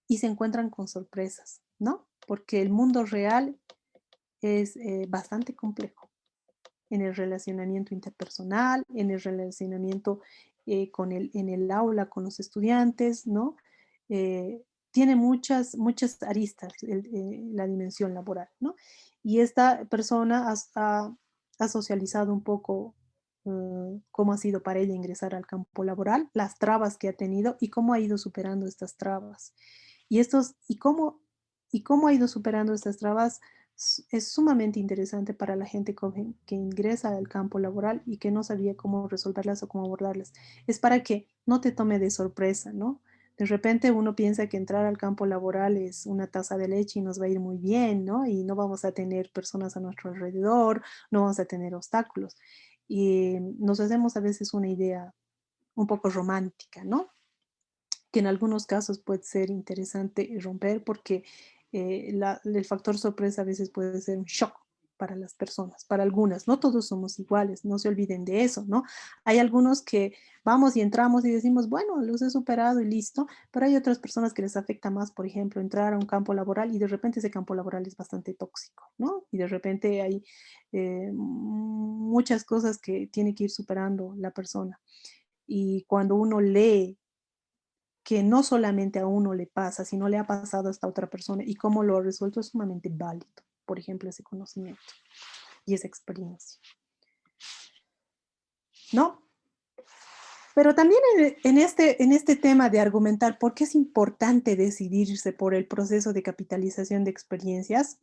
y se encuentran con sorpresas, ¿no? Porque el mundo real es bastante complejo en el relacionamiento interpersonal, en el relacionamiento en el aula con los estudiantes, ¿no? Tiene muchas aristas la dimensión laboral, ¿no? Y esta persona ha socializado un poco cómo ha sido para ella ingresar al campo laboral, las trabas que ha tenido y cómo ha ido superando estas trabas. Y cómo ha ido superando estas trabas es sumamente interesante para la gente joven que ingresa al campo laboral y que no sabía cómo resolverlas o cómo abordarlas. Es para que no te tome de sorpresa, ¿no? De repente uno piensa que entrar al campo laboral es una taza de leche y nos va a ir muy bien, ¿no? Y no vamos a tener personas a nuestro alrededor, no vamos a tener obstáculos. Y nos hacemos a veces una idea un poco romántica, ¿no? Que en algunos casos puede ser interesante romper porque el factor sorpresa a veces puede ser un shock para las personas, para algunas. No todos somos iguales, no se olviden de eso, ¿no? Hay algunos que vamos y entramos y decimos, bueno, los he superado y listo, pero hay otras personas que les afecta más, por ejemplo, entrar a un campo laboral y de repente ese campo laboral es bastante tóxico, ¿no? Y de repente hay muchas cosas que tiene que ir superando la persona. Y cuando uno lee que no solamente a uno le pasa, sino le ha pasado a esta otra persona y cómo lo ha resuelto es sumamente válido, por ejemplo, ese conocimiento y esa experiencia. ¿No? Pero también en este tema de argumentar por qué es importante decidirse por el proceso de capitalización de experiencias,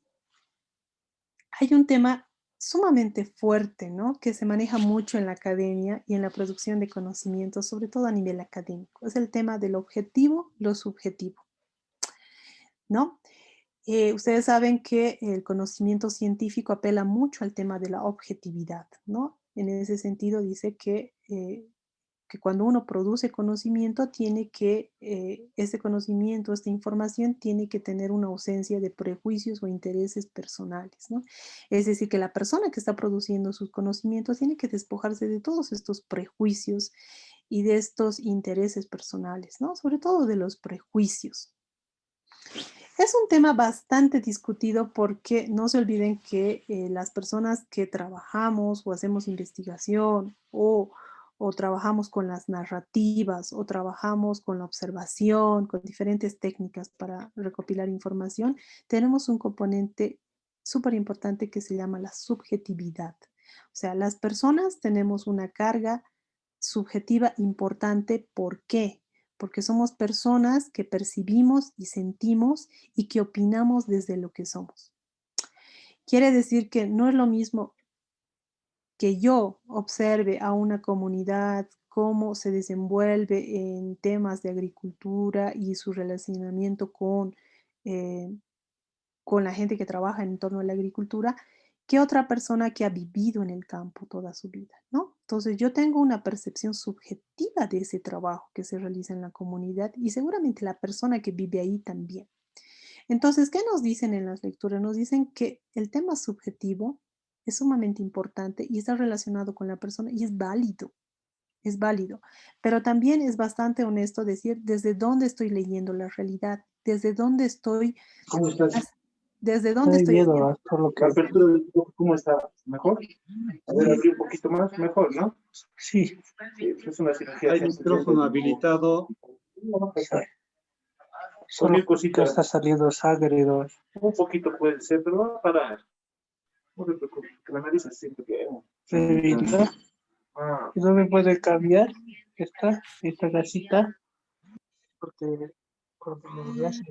hay un tema sumamente fuerte, ¿no? Que se maneja mucho en la academia y en la producción de conocimientos, sobre todo a nivel académico. Es el tema del objetivo, lo subjetivo, ¿no? Ustedes saben que el conocimiento científico apela mucho al tema de la objetividad, ¿no? En ese sentido dice que cuando uno produce conocimiento, ese conocimiento, esta información tiene que tener una ausencia de prejuicios o intereses personales, ¿no? Es decir, que la persona que está produciendo sus conocimientos tiene que despojarse de todos estos prejuicios y de estos intereses personales, ¿no? Sobre todo de los prejuicios. Es un tema bastante discutido porque no se olviden que las personas que trabajamos o hacemos investigación o trabajamos con las narrativas o trabajamos con la observación, con diferentes técnicas para recopilar información, tenemos un componente súper importante que se llama la subjetividad. O sea, las personas tenemos una carga subjetiva importante. ¿Por qué? Porque somos personas que percibimos y sentimos y que opinamos desde lo que somos. Quiere decir que no es lo mismo que yo observe a una comunidad cómo se desenvuelve en temas de agricultura y su relacionamiento con la gente que trabaja en torno a la agricultura, que otra persona que ha vivido en el campo toda su vida, ¿no? Entonces yo tengo una percepción subjetiva de ese trabajo que se realiza en la comunidad y seguramente la persona que vive ahí también. Entonces, ¿qué nos dicen en las lecturas? Nos dicen que el tema subjetivo es sumamente importante y está relacionado con la persona y es válido, pero también es bastante honesto decir desde dónde estoy leyendo la realidad, desde dónde estoy ¿Cómo estás? desde dónde estoy haciendo. ¿Cómo está? ¿Mejor? A ver, aquí un poquito más, mejor, ¿no? Sí. Sí, es una cirugía. Hay micrófono habilitado. Solo cosita está saliendo sangre, un poquito puede ser, pero va a parar. No te preocupes, que la nariz se siente bien. ¿Y no me puede cambiar esta casita? Porque me hace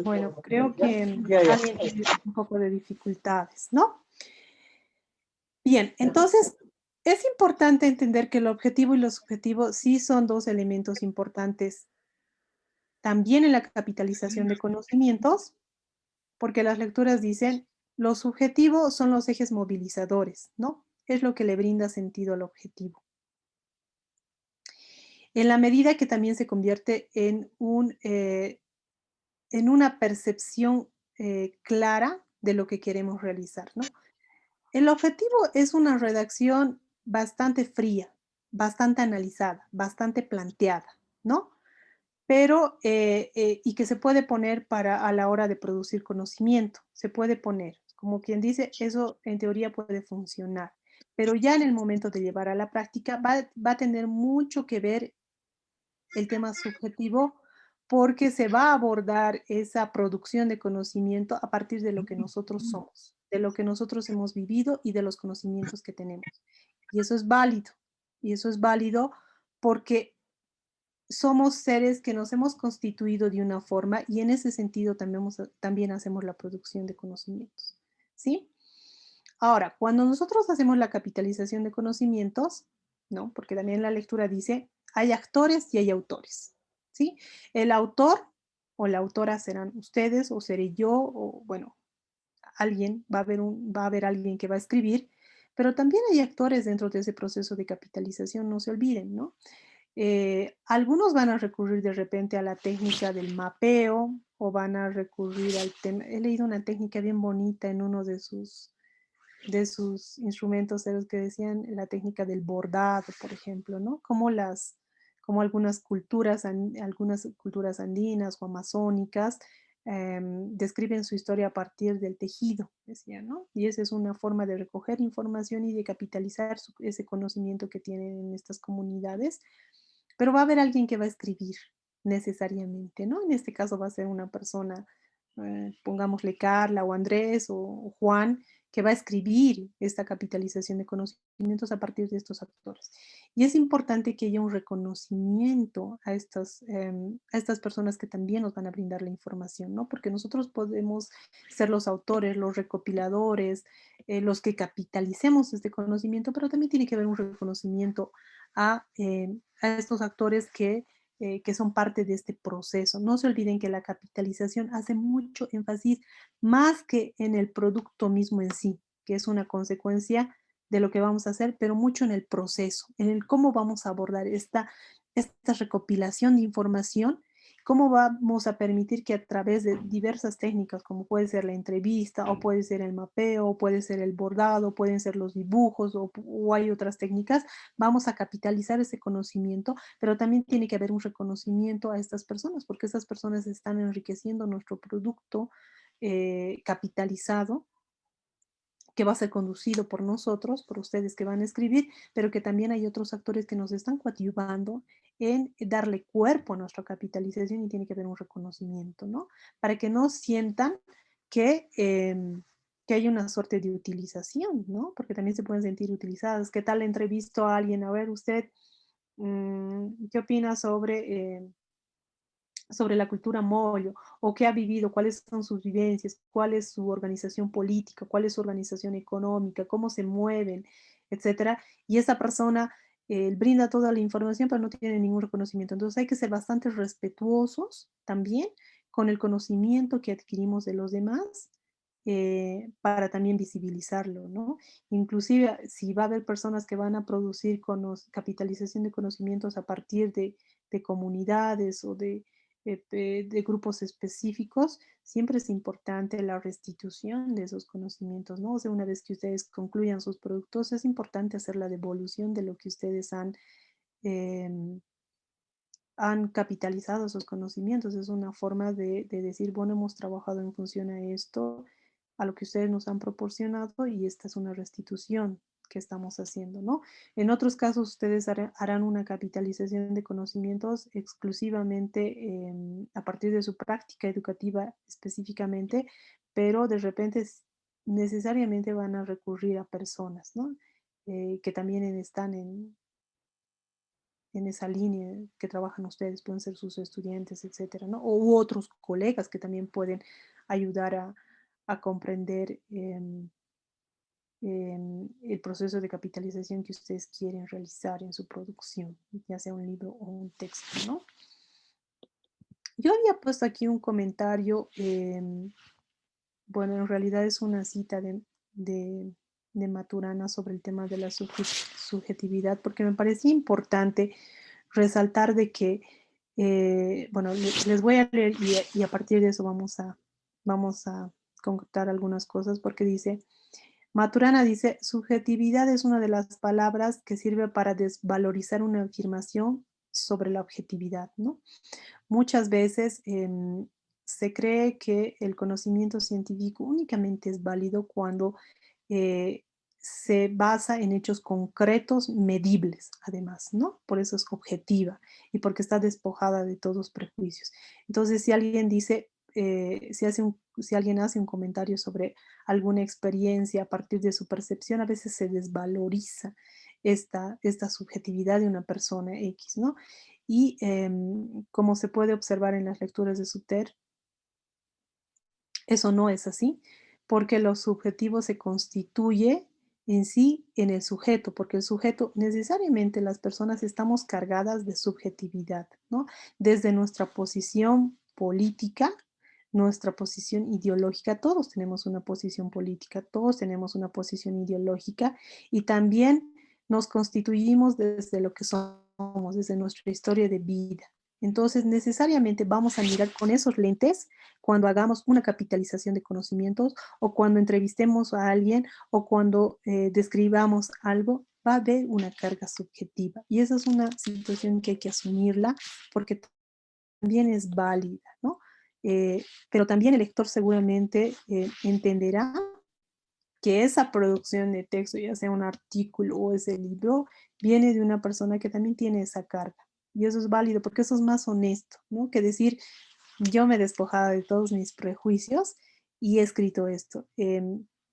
Bueno, creo que Ya, ya. alguien tiene un poco de dificultades, ¿no? Bien, entonces es importante entender que el objetivo y lo subjetivo sí son dos elementos importantes también en la capitalización de conocimientos, porque las lecturas dicen, los subjetivos son los ejes movilizadores, ¿no? Es lo que le brinda sentido al objetivo. En la medida que también se convierte en una percepción clara de lo que queremos realizar, ¿no? El objetivo es una redacción bastante fría, bastante analizada, bastante planteada, ¿no? Pero, y que se puede poner a la hora de producir conocimiento, se puede poner, como quien dice, eso en teoría puede funcionar, pero ya en el momento de llevar a la práctica va a tener mucho que ver el tema subjetivo porque se va a abordar esa producción de conocimiento a partir de lo que nosotros somos, de lo que nosotros hemos vivido y de los conocimientos que tenemos. Y eso es válido. Y eso es válido porque somos seres que nos hemos constituido de una forma y en ese sentido también hacemos la producción de conocimientos. ¿Sí? Ahora, cuando nosotros hacemos la capitalización de conocimientos, ¿no? Porque también la lectura dice, hay actores y hay autores, ¿sí? El autor o la autora serán ustedes o seré yo o, bueno, alguien, va a haber alguien que va a escribir, pero también hay actores dentro de ese proceso de capitalización, no se olviden, ¿no? Algunos van a recurrir de repente a la técnica del mapeo o van a recurrir al tema, he leído una técnica bien bonita en uno de sus instrumentos, de los que decían la técnica del bordado, por ejemplo, ¿no? Como algunas culturas andinas o amazónicas describen su historia a partir del tejido, decía, ¿no? Y esa es una forma de recoger información y de capitalizar ese conocimiento que tienen en estas comunidades, pero va a haber alguien que va a escribir necesariamente, ¿no? En este caso va a ser una persona, pongámosle Carla o Andrés o Juan, que va a escribir esta capitalización de conocimientos a partir de estos actores. Y es importante que haya un reconocimiento a estas personas que también nos van a brindar la información, ¿no? Porque nosotros podemos ser los autores, los recopiladores, los que capitalicemos este conocimiento, pero también tiene que haber un reconocimiento a estos actores que son parte de este proceso. No se olviden que la capitalización hace mucho énfasis más que en el producto mismo en sí, que es una consecuencia de lo que vamos a hacer, pero mucho en el proceso, en el cómo vamos a abordar esta recopilación de información, cómo vamos a permitir que a través de diversas técnicas, como puede ser la entrevista, o puede ser el mapeo, o puede ser el bordado, pueden ser los dibujos, o hay otras técnicas, vamos a capitalizar ese conocimiento, pero también tiene que haber un reconocimiento a estas personas, porque estas personas están enriqueciendo nuestro producto capitalizado, que va a ser conducido por nosotros, por ustedes que van a escribir, pero que también hay otros actores que nos están coadyuvando en darle cuerpo a nuestra capitalización y tiene que haber un reconocimiento, ¿no? Para que no sientan que hay una suerte de utilización, ¿no? Porque también se pueden sentir utilizadas. ¿Qué tal entrevisto a alguien? A ver, usted, ¿qué opina sobre la cultura Moyo, o qué ha vivido, cuáles son sus vivencias, cuál es su organización política, cuál es su organización económica, cómo se mueven, etcétera? Y esa persona brinda toda la información, pero no tiene ningún reconocimiento. Entonces hay que ser bastante respetuosos también con el conocimiento que adquirimos de los demás, para también visibilizarlo, ¿no? Inclusive si va a haber personas que van a producir capitalización de conocimientos a partir de comunidades o de grupos específicos, siempre es importante la restitución de esos conocimientos, ¿no? O sea, una vez que ustedes concluyan sus productos, es importante hacer la devolución de lo que ustedes han han capitalizado esos conocimientos. Es una forma de decir, bueno, hemos trabajado en función a esto, a lo que ustedes nos han proporcionado y esta es una restitución que estamos haciendo, ¿no? En otros casos, ustedes harán una capitalización de conocimientos exclusivamente a partir de su práctica educativa específicamente, pero de repente necesariamente van a recurrir a personas, ¿no? Que también están en esa línea que trabajan ustedes, pueden ser sus estudiantes, etcétera, ¿no? U otros colegas que también pueden ayudar a comprender el proceso de capitalización que ustedes quieren realizar en su producción, ya sea un libro o un texto, ¿no? Yo había puesto aquí un comentario, bueno, en realidad es una cita de Maturana sobre el tema de la subjetividad, porque me parecía importante resaltar de que, bueno, les voy a leer y a partir de eso vamos a concretar algunas cosas, porque dice, Maturana dice, subjetividad es una de las palabras que sirve para desvalorizar una afirmación sobre la objetividad, ¿no? Muchas veces se cree que el conocimiento científico únicamente es válido cuando eh, se basa en hechos concretos, medibles, además, ¿no? Por eso es objetiva y porque está despojada de todos prejuicios. Entonces, si alguien dice, si alguien hace un comentario sobre alguna experiencia a partir de su percepción, a veces se desvaloriza esta subjetividad de una persona X, ¿no? Y como se puede observar en las lecturas de Suter, eso no es así, porque lo subjetivo se constituye en sí en el sujeto, porque el sujeto, necesariamente las personas estamos cargadas de subjetividad, ¿no? Desde nuestra posición política, nuestra posición ideológica, todos tenemos una posición política, todos tenemos una posición ideológica y también nos constituimos desde lo que somos, desde nuestra historia de vida. Entonces, necesariamente vamos a mirar con esos lentes cuando hagamos una capitalización de conocimientos o cuando entrevistemos a alguien o cuando describamos algo, va a haber una carga subjetiva. Y esa es una situación que hay que asumirla porque también es válida, ¿no? Pero también el lector seguramente entenderá que esa producción de texto, ya sea un artículo o ese libro, viene de una persona que también tiene esa carga. Y eso es válido porque eso es más honesto, ¿no? Que decir, yo me he despojado de todos mis prejuicios y he escrito esto.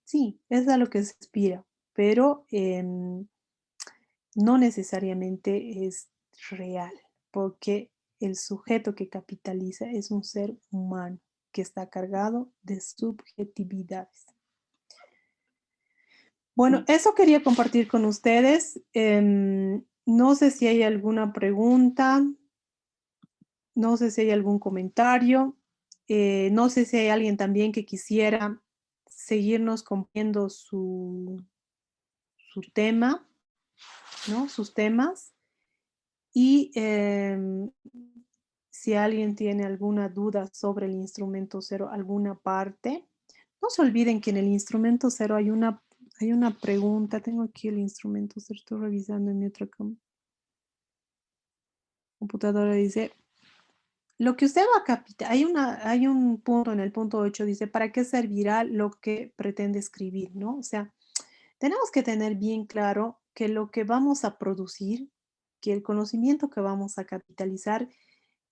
Sí, es a lo que se aspira, pero no necesariamente es real, porque el sujeto que capitaliza es un ser humano que está cargado de subjetividades. Bueno, eso quería compartir con ustedes. No sé si hay alguna pregunta, no sé si hay algún comentario, no sé si hay alguien también que quisiera seguirnos compartiendo su tema, ¿no? Sus temas. Y si alguien tiene alguna duda sobre el instrumento cero, alguna parte, no se olviden que en el instrumento cero hay una pregunta. Tengo aquí el instrumento cero, estoy revisando en mi otra computadora. Dice, lo que usted va a captar, hay un punto en el punto 8, dice, ¿para qué servirá lo que pretende escribir? ¿No? O sea, tenemos que tener bien claro que lo que vamos a producir, que el conocimiento que vamos a capitalizar,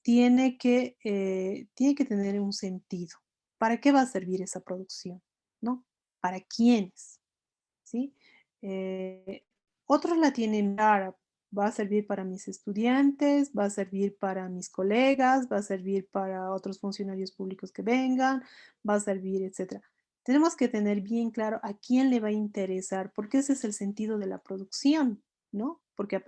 tiene que tener un sentido. ¿Para qué va a servir esa producción? ¿No? ¿Para quiénes? ¿Sí? Otros la tienen clara. Va a servir para mis estudiantes, va a servir para mis colegas, va a servir para otros funcionarios públicos que vengan, va a servir, etcétera. Tenemos que tener bien claro a quién le va a interesar, porque ese es el sentido de la producción, ¿no? Porque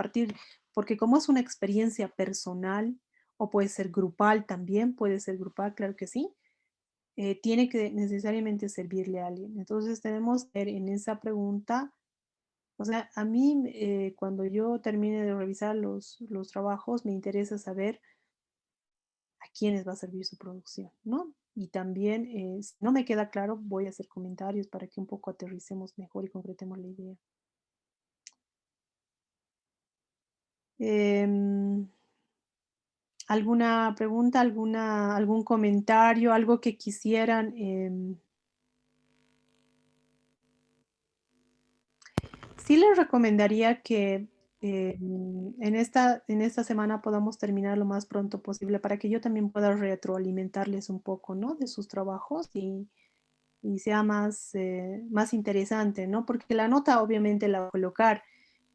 como es una experiencia personal, o puede ser grupal también, puede ser grupal, claro que sí, tiene que necesariamente servirle a alguien. Entonces tenemos que ver en esa pregunta, o sea, a mí cuando yo termine de revisar los trabajos, me interesa saber a quiénes va a servir su producción, ¿no? Y también, si no me queda claro, voy a hacer comentarios para que un poco aterricemos mejor y concretemos la idea. ¿Alguna pregunta, algún comentario, algo que quisieran? Sí les recomendaría que en esta semana podamos terminar lo más pronto posible para que yo también pueda retroalimentarles un poco, ¿no? De sus trabajos y sea más interesante, ¿no? Porque la nota obviamente la voy a colocar,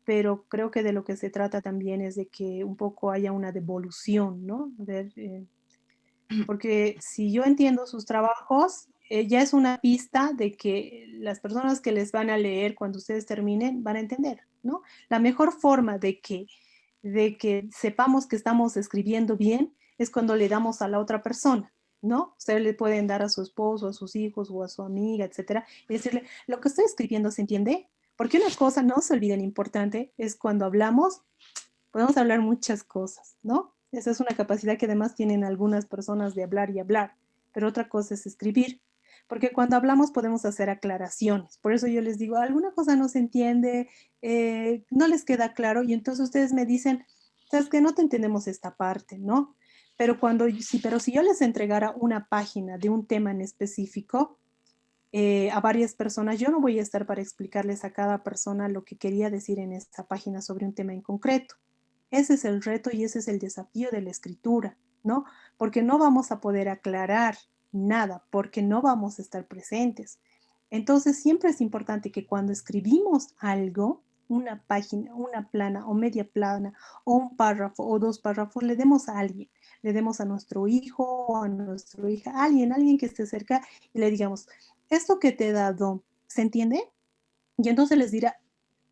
pero creo que de lo que se trata también es de que un poco haya una devolución, ¿no? Porque si yo entiendo sus trabajos, ya es una pista de que las personas que les van a leer cuando ustedes terminen van a entender, ¿no? La mejor forma de que sepamos que estamos escribiendo bien es cuando le damos a la otra persona, ¿no? Ustedes le pueden dar a su esposo, a sus hijos o a su amiga, etcétera, y decirle, lo que estoy escribiendo, ¿se entiende? Porque una cosa, no se olviden, importante, es cuando hablamos, podemos hablar muchas cosas, ¿no? Esa es una capacidad que además tienen algunas personas de hablar y hablar, pero otra cosa es escribir, porque cuando hablamos podemos hacer aclaraciones. Por eso yo les digo, alguna cosa no se entiende, no les queda claro, y entonces ustedes me dicen, sabes que no te entendemos esta parte, ¿no? Pero si yo les entregara una página de un tema en específico, a varias personas, yo no voy a estar para explicarles a cada persona lo que quería decir en esta página sobre un tema en concreto. Ese es el reto y ese es el desafío de la escritura, ¿no? Porque no vamos a poder aclarar nada, porque no vamos a estar presentes. Entonces, siempre es importante que cuando escribimos algo, una página, una plana o media plana, o un párrafo o dos párrafos, le demos a alguien, le demos a nuestro hijo o a nuestra hija, alguien que esté cerca y le digamos, esto que te he dado, ¿se entiende? Y entonces les dirá,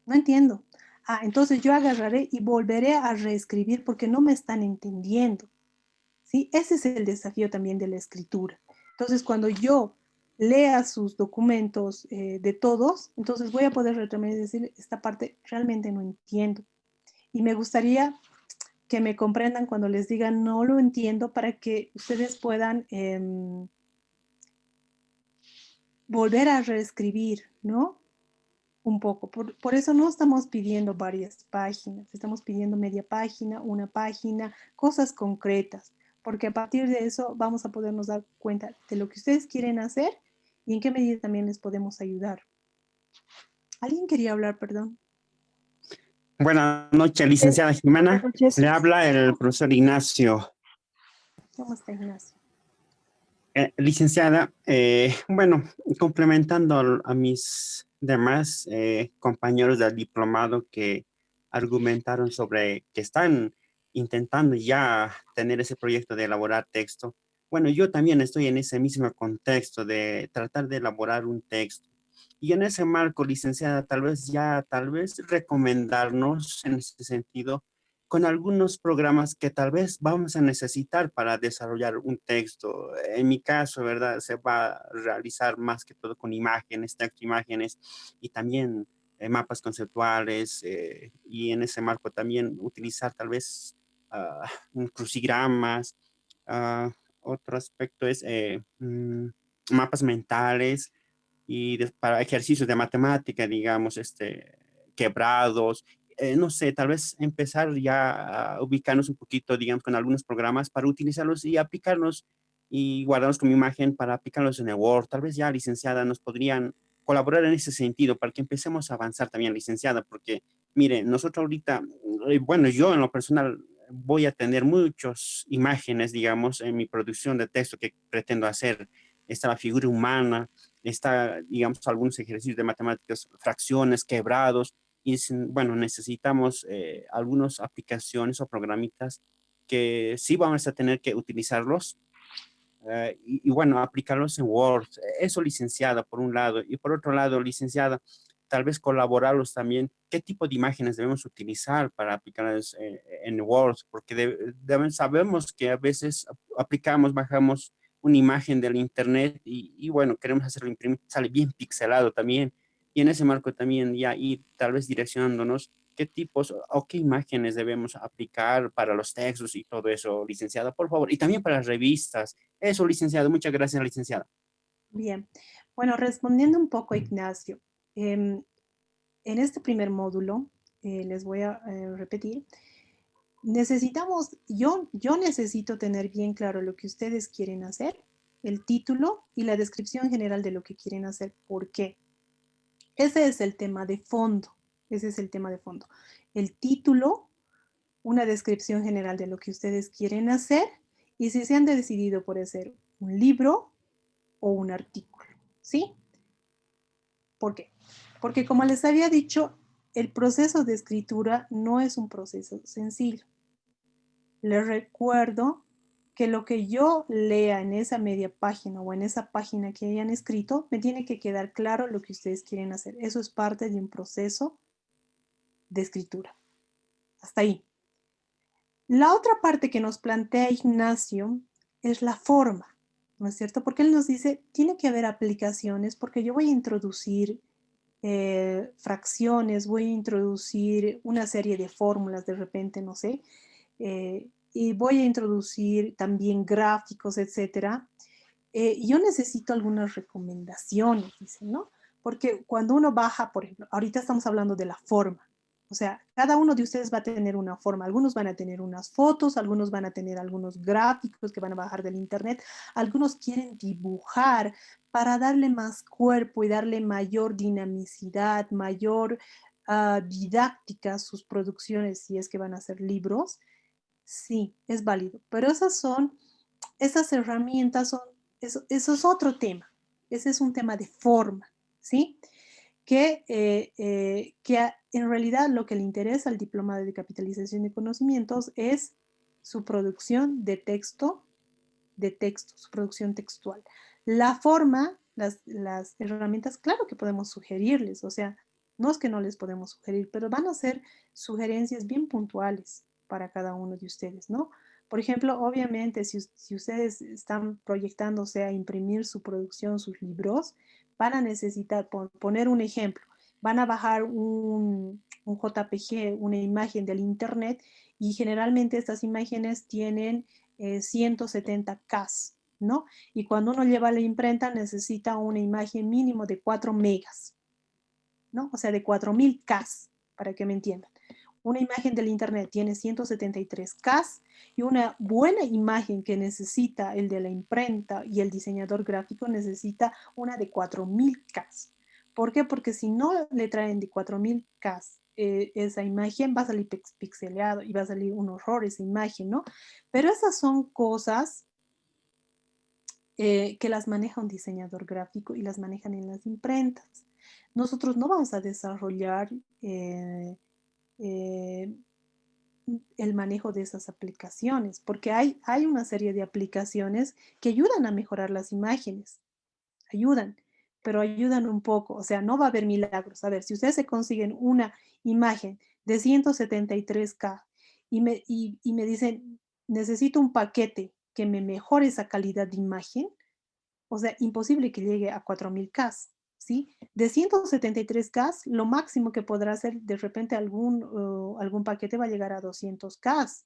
no entiendo. Ah, entonces yo agarraré y volveré a reescribir porque no me están entendiendo. ¿Sí? Ese es el desafío también de la escritura. Entonces, cuando yo lea sus documentos de todos, entonces voy a poder retomar y decir, esta parte realmente no entiendo. Y me gustaría que me comprendan cuando les diga no lo entiendo para que ustedes puedan volver a reescribir, ¿no? Un poco. Por eso no estamos pidiendo varias páginas, estamos pidiendo media página, una página, cosas concretas, porque a partir de eso vamos a podernos dar cuenta de lo que ustedes quieren hacer y en qué medida también les podemos ayudar. ¿Alguien quería hablar, perdón? Buenas noches, licenciada Jimena. Buenas noches. Le habla el profesor Ignacio. ¿Cómo está, Ignacio? Licenciada, bueno, complementando a mis demás compañeros del diplomado que argumentaron sobre que están intentando ya tener ese proyecto de elaborar texto. Bueno, yo también estoy en ese mismo contexto de tratar de elaborar un texto. Y en ese marco, licenciada, tal vez recomendarnos en ese sentido con algunos programas que tal vez vamos a necesitar para desarrollar un texto. En mi caso, ¿verdad? Se va a realizar más que todo con imágenes, texto, imágenes y también mapas conceptuales y en ese marco también utilizar tal vez crucigramas. Otro aspecto es mapas mentales y para ejercicios de matemática, digamos, quebrados, no sé, tal vez empezar ya a ubicarnos un poquito, digamos, con algunos programas para utilizarlos y aplicarlos y guardarlos como imagen para aplicarlos en el Word. Tal vez ya, licenciada, nos podrían colaborar en ese sentido para que empecemos a avanzar también, licenciada, porque, mire, nosotros ahorita, bueno, yo en lo personal voy a tener muchas imágenes, digamos, en mi producción de texto que pretendo hacer. Está la figura humana, está, digamos, algunos ejercicios de matemáticas, fracciones, quebrados, y bueno, necesitamos algunas aplicaciones o programitas que sí vamos a tener que utilizarlos y bueno, aplicarlos en Word. Eso, licenciada, por un lado. Y por otro lado, licenciada, tal vez colaborarlos también. ¿Qué tipo de imágenes debemos utilizar para aplicarlas en Word? Porque sabemos que a veces aplicamos, bajamos una imagen del internet y bueno, queremos hacerlo imprimir, sale bien pixelado también. Y en ese marco también ya ir tal vez direccionándonos qué tipos o qué imágenes debemos aplicar para los textos y todo eso, licenciada, por favor. Y también para las revistas. Eso, licenciado. Muchas gracias, licenciada. Bien. Bueno, respondiendo un poco, Ignacio, en este primer módulo, les voy a repetir, necesitamos, yo necesito tener bien claro lo que ustedes quieren hacer, el título y la descripción general de lo que quieren hacer. ¿Por qué? Ese es el tema de fondo. Ese es el tema de fondo. El título, una descripción general de lo que ustedes quieren hacer y si se han decidido por hacer un libro o un artículo. ¿Sí? ¿Por qué? Porque como les había dicho, el proceso de escritura no es un proceso sencillo. Les recuerdo que lo que yo lea en esa media página o en esa página que hayan escrito, me tiene que quedar claro lo que ustedes quieren hacer. Eso es parte de un proceso de escritura. Hasta ahí. La otra parte que nos plantea Ignacio es la forma, ¿no es cierto? Porque él nos dice, tiene que haber aplicaciones porque yo voy a introducir fracciones, voy a introducir una serie de fórmulas de repente, no sé, y voy a introducir también gráficos, etcétera. Yo necesito algunas recomendaciones, dice, ¿no? Porque cuando uno baja, por ejemplo, ahorita estamos hablando de la forma. O sea, cada uno de ustedes va a tener una forma. Algunos van a tener unas fotos, algunos van a tener algunos gráficos que van a bajar del internet, algunos quieren dibujar para darle más cuerpo y darle mayor dinamicidad, mayor didáctica a sus producciones, si es que van a hacer libros. Sí, es válido, pero esas herramientas son, eso es otro tema. Ese es un tema de forma, ¿sí? Que en realidad lo que le interesa al diplomado de capitalización de conocimientos es su producción de texto, su producción textual. La forma, las herramientas, claro que podemos sugerirles, o sea, no es que no les podemos sugerir, pero van a ser sugerencias bien puntuales para cada uno de ustedes, ¿no? Por ejemplo, obviamente, si ustedes están proyectándose a imprimir su producción, sus libros, van a necesitar, por poner un ejemplo, van a bajar un JPG, una imagen del internet, y generalmente estas imágenes tienen 170K, ¿no? Y cuando uno lleva la imprenta necesita una imagen mínimo de 4 megas, ¿no? O sea, de 4000K, para que me entiendan. Una imagen del internet tiene 173K y una buena imagen que necesita el de la imprenta y el diseñador gráfico necesita una de 4000K. ¿Por qué? Porque si no le traen de 4000K esa imagen va a salir pixeleado y va a salir un horror esa imagen, ¿no? Pero esas son cosas que las maneja un diseñador gráfico y las manejan en las imprentas. Nosotros no vamos a desarrollar eh, el manejo de esas aplicaciones, porque hay una serie de aplicaciones que ayudan a mejorar las imágenes, ayudan, pero ayudan un poco, o sea, no va a haber milagros. A ver, si ustedes se consiguen una imagen de 173K y me dicen, necesito un paquete que me mejore esa calidad de imagen, o sea, imposible que llegue a 4000K, ¿sí? De 173K, lo máximo que podrá hacer de repente algún paquete va a llegar a 200K,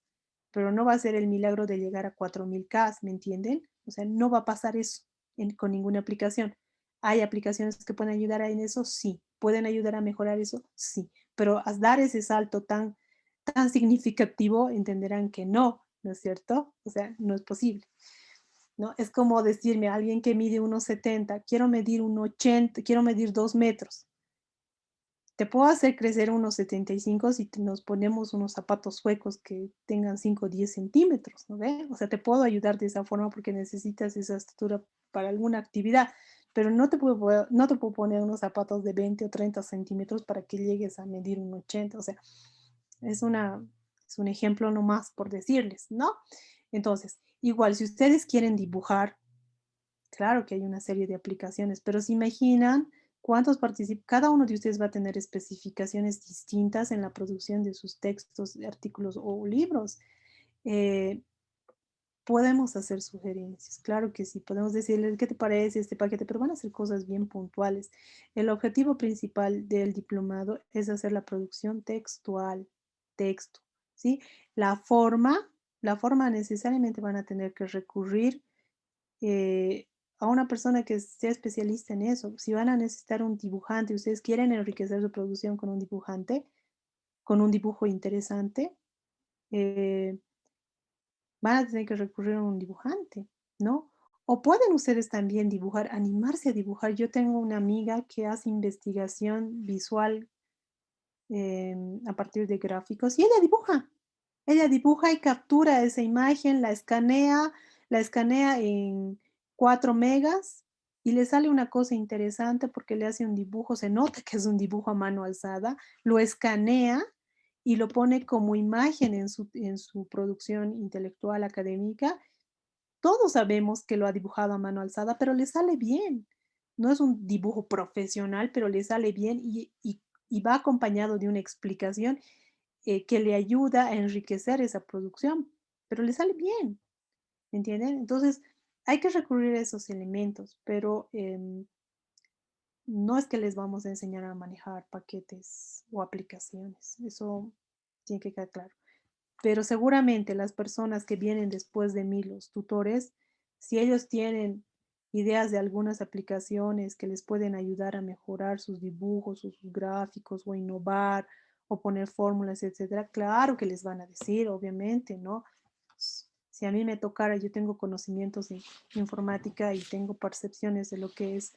pero no va a ser el milagro de llegar a 4000K, ¿me entienden? O sea, no va a pasar eso con ninguna aplicación. ¿Hay aplicaciones que pueden ayudar en eso? Sí. ¿Pueden ayudar a mejorar eso? Sí. Pero a dar ese salto tan significativo, entenderán que no, ¿no es cierto? O sea, no es posible. ¿No? Es como decirme a alguien que mide 1,70, quiero medir 1,80, quiero medir 2 metros. Te puedo hacer crecer 1,75 si nos ponemos unos zapatos suecos que tengan 5 o 10 centímetros, ¿no ve? O sea, te puedo ayudar de esa forma porque necesitas esa estatura para alguna actividad, pero no te puedo poner unos zapatos de 20 o 30 centímetros para que llegues a medir 1,80. O sea, es, es un ejemplo nomás por decirles, ¿no? Entonces, igual, si ustedes quieren dibujar, claro que hay una serie de aplicaciones, pero se imaginan cuántos participan, cada uno de ustedes va a tener especificaciones distintas en la producción de sus textos, artículos o libros. Eh, podemos hacer sugerencias, claro que sí, podemos decirles qué te parece este paquete, pero van a ser cosas bien puntuales. El objetivo principal del diplomado es hacer la producción textual, texto, ¿sí? La forma necesariamente van a tener que recurrir a una persona que sea especialista en eso. Si van a necesitar un dibujante, ustedes quieren enriquecer su producción con un dibujante, con un dibujo interesante, van a tener que recurrir a un dibujante, ¿no? O pueden ustedes también dibujar, animarse a dibujar. Yo tengo una amiga que hace investigación visual a partir de gráficos y ella dibuja. Ella dibuja y captura esa imagen, la escanea en 4 megas y le sale una cosa interesante porque le hace un dibujo, se nota que es un dibujo a mano alzada, lo escanea y lo pone como imagen en su producción intelectual académica. Todos sabemos que lo ha dibujado a mano alzada, pero le sale bien. No es un dibujo profesional, pero le sale bien y va acompañado de una explicación que le ayuda a enriquecer esa producción, pero le sale bien, ¿me entienden? Entonces, hay que recurrir a esos elementos, pero no es que les vamos a enseñar a manejar paquetes o aplicaciones, eso tiene que quedar claro. Pero seguramente las personas que vienen después de mí, los tutores, si ellos tienen ideas de algunas aplicaciones que les pueden ayudar a mejorar sus dibujos o sus gráficos o innovar o poner fórmulas, etcétera, claro que les van a decir, obviamente, ¿no? Si a mí me tocara, yo tengo conocimientos de informática y tengo percepciones de lo que es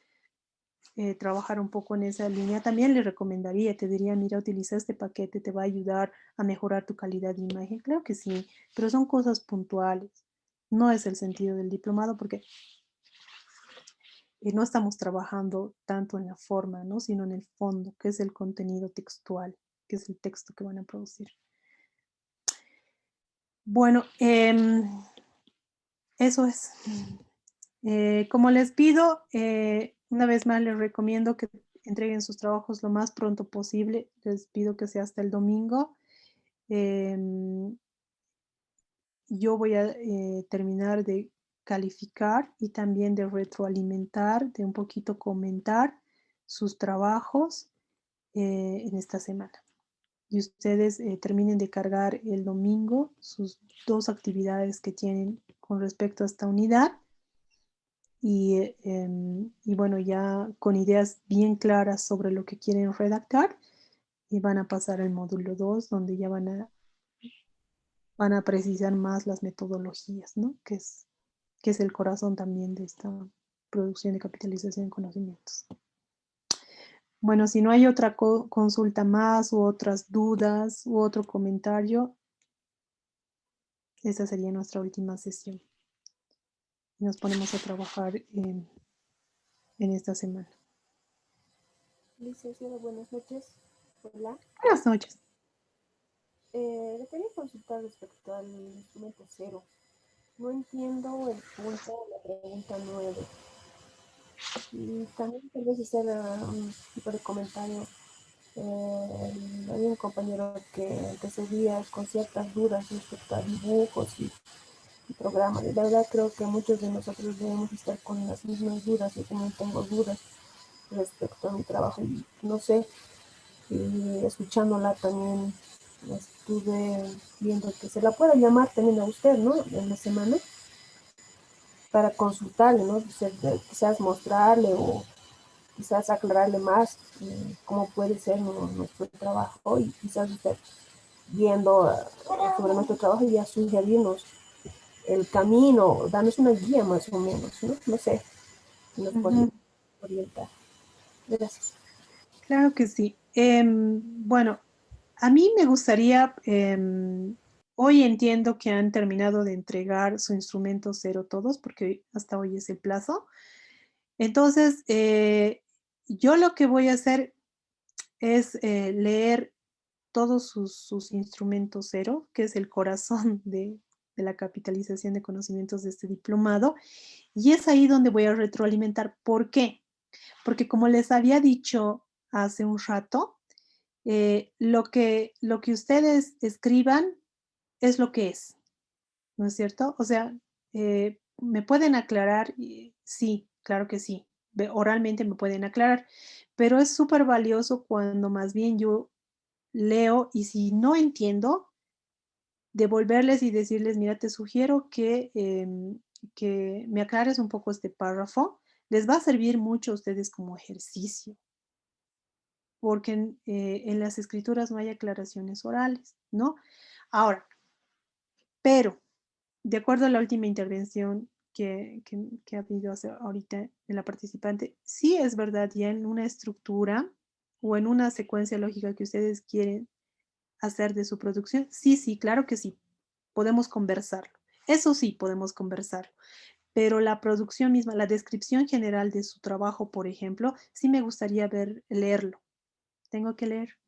trabajar un poco en esa línea, también le recomendaría, te diría, mira, utiliza este paquete, te va a ayudar a mejorar tu calidad de imagen. Claro que sí, pero son cosas puntuales. No es el sentido del diplomado porque no estamos trabajando tanto en la forma, ¿no? Sino en el fondo, que es el contenido textual, que es el texto que van a producir. Bueno, eso es. Como les pido, una vez más les recomiendo que entreguen sus trabajos lo más pronto posible. Les pido que sea hasta el domingo. Yo voy a terminar de calificar y también de retroalimentar, de un poquito comentar sus trabajos en esta semana. Y ustedes terminen de cargar el domingo sus 2 actividades que tienen con respecto a esta unidad. Y bueno, ya con ideas bien claras sobre lo que quieren redactar, y van a pasar al módulo 2, donde ya van a precisar más las metodologías, ¿no? Que es el corazón también de esta producción de capitalización de conocimientos. Bueno, si no hay otra consulta más u otras dudas u otro comentario, esa sería nuestra última sesión. Nos ponemos a trabajar en esta semana. Licenciada, buenas noches. Hola. Buenas noches. Le quería consultar respecto al instrumento cero. No entiendo el punto de la pregunta 9. Y también tal vez hacer un tipo de comentario. Había un compañero que antecedía con ciertas dudas respecto a dibujos y programas. Y la verdad creo que muchos de nosotros debemos estar con las mismas dudas. Yo también tengo dudas respecto a mi trabajo. Y no sé, y escuchándola también estuve viendo que se la puede llamar también a usted, ¿no? En la semana para consultarle, ¿no? Quizás mostrarle o quizás aclararle más cómo puede ser nuestro trabajo y quizás usted viendo sobre nuestro trabajo y ya sugerirnos el camino, darnos una guía más o menos, ¿no? No sé si nos puede orientar. Gracias. Claro que sí. Bueno, a mí me gustaría, hoy entiendo que han terminado de entregar su instrumento cero todos, porque hasta hoy es el plazo. Entonces, yo lo que voy a hacer es leer todos sus instrumentos cero, que es el corazón de la capitalización de conocimientos de este diplomado, y es ahí donde voy a retroalimentar. ¿Por qué? Porque como les había dicho hace un rato, lo que ustedes escriban es lo que es, ¿no es cierto? O sea, me pueden aclarar, sí, claro que sí, oralmente me pueden aclarar, pero es súper valioso cuando más bien yo leo y si no entiendo, devolverles y decirles, mira, te sugiero que me aclares un poco este párrafo, les va a servir mucho a ustedes como ejercicio, porque en las escrituras no hay aclaraciones orales, ¿no? Ahora, Pero, de acuerdo a la última intervención que ha habido ahorita en la participante, sí es verdad, ya en una estructura o en una secuencia lógica que ustedes quieren hacer de su producción, sí, claro que sí, podemos conversarlo. Eso sí, podemos conversarlo. Pero la producción misma, la descripción general de su trabajo, por ejemplo, sí me gustaría leerlo. Tengo que leer.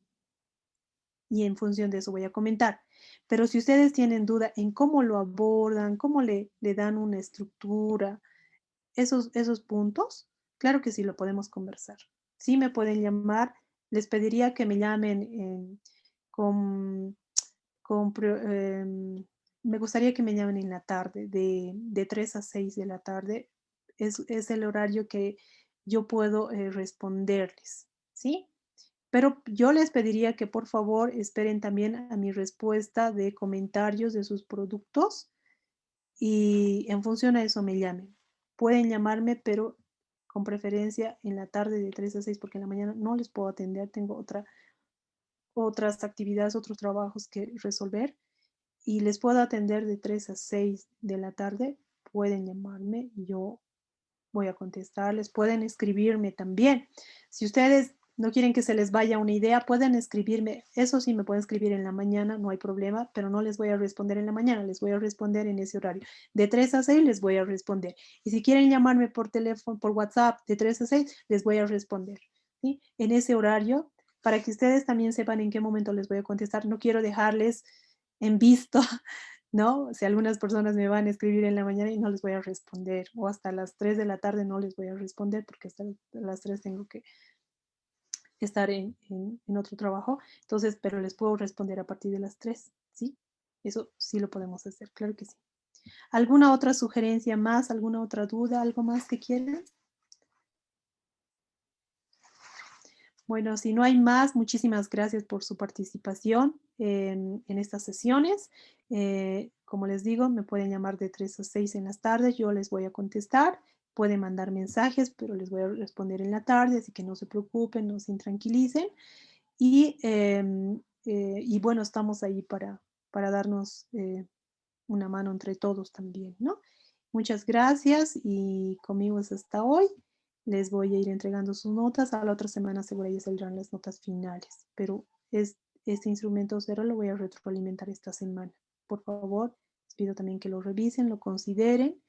Y en función de eso voy a comentar. Pero si ustedes tienen duda en cómo lo abordan, cómo le dan una estructura, esos puntos, claro que sí lo podemos conversar. Sí me pueden llamar, les pediría que me llamen con, me gustaría que me llamen en la tarde, de 3 a 6 de la tarde. Es el horario que yo puedo responderles, ¿sí? Pero yo les pediría que por favor esperen también a mi respuesta de comentarios de sus productos y en función a eso me llamen. Pueden llamarme, pero con preferencia en la tarde de 3 a 6 porque en la mañana no les puedo atender, tengo otras actividades, otros trabajos que resolver y les puedo atender de 3 a 6 de la tarde. Pueden llamarme y yo voy a contestarles. Pueden escribirme también. Si ustedes no quieren que se les vaya una idea, pueden escribirme. Eso sí, me pueden escribir en la mañana, no hay problema, pero no les voy a responder en la mañana, les voy a responder en ese horario. De 3 a 6 les voy a responder. Y si quieren llamarme por teléfono, por WhatsApp, de 3 a 6, les voy a responder, ¿sí? En ese horario, para que ustedes también sepan en qué momento les voy a contestar. No quiero dejarles en visto, ¿no? Si algunas personas me van a escribir en la mañana y no les voy a responder, o hasta las 3 de la tarde no les voy a responder porque hasta las 3 tengo que estar en otro trabajo, entonces, pero les puedo responder a partir de las 3, ¿sí? Eso sí lo podemos hacer, claro que sí. ¿Alguna otra sugerencia más, alguna otra duda, algo más que quieran? Bueno, si no hay más, muchísimas gracias por su participación en estas sesiones. Como les digo, me pueden llamar de 3 a 6 en las tardes, yo les voy a contestar. Pueden mandar mensajes, pero les voy a responder en la tarde, así que no se preocupen, no se intranquilicen. Y bueno, estamos ahí para darnos una mano entre todos también, ¿no? Muchas gracias y conmigo es hasta hoy. Les voy a ir entregando sus notas. A la otra semana seguro ya saldrán las notas finales, pero este instrumento cero lo voy a retroalimentar esta semana. Por favor, les pido también que lo revisen, lo consideren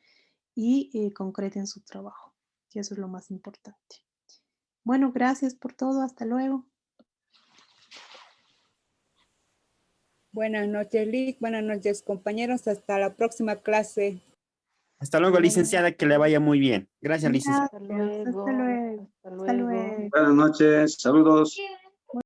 y concreten su trabajo, que eso es lo más importante. Bueno, gracias por todo. Hasta luego. Buenas noches, Lick. Buenas noches, compañeros. Hasta la próxima clase. Hasta luego, licenciada, que le vaya muy bien. Gracias, licenciada. Gracias. Hasta luego. Hasta Hasta luego. luego. Buenas noches, saludos.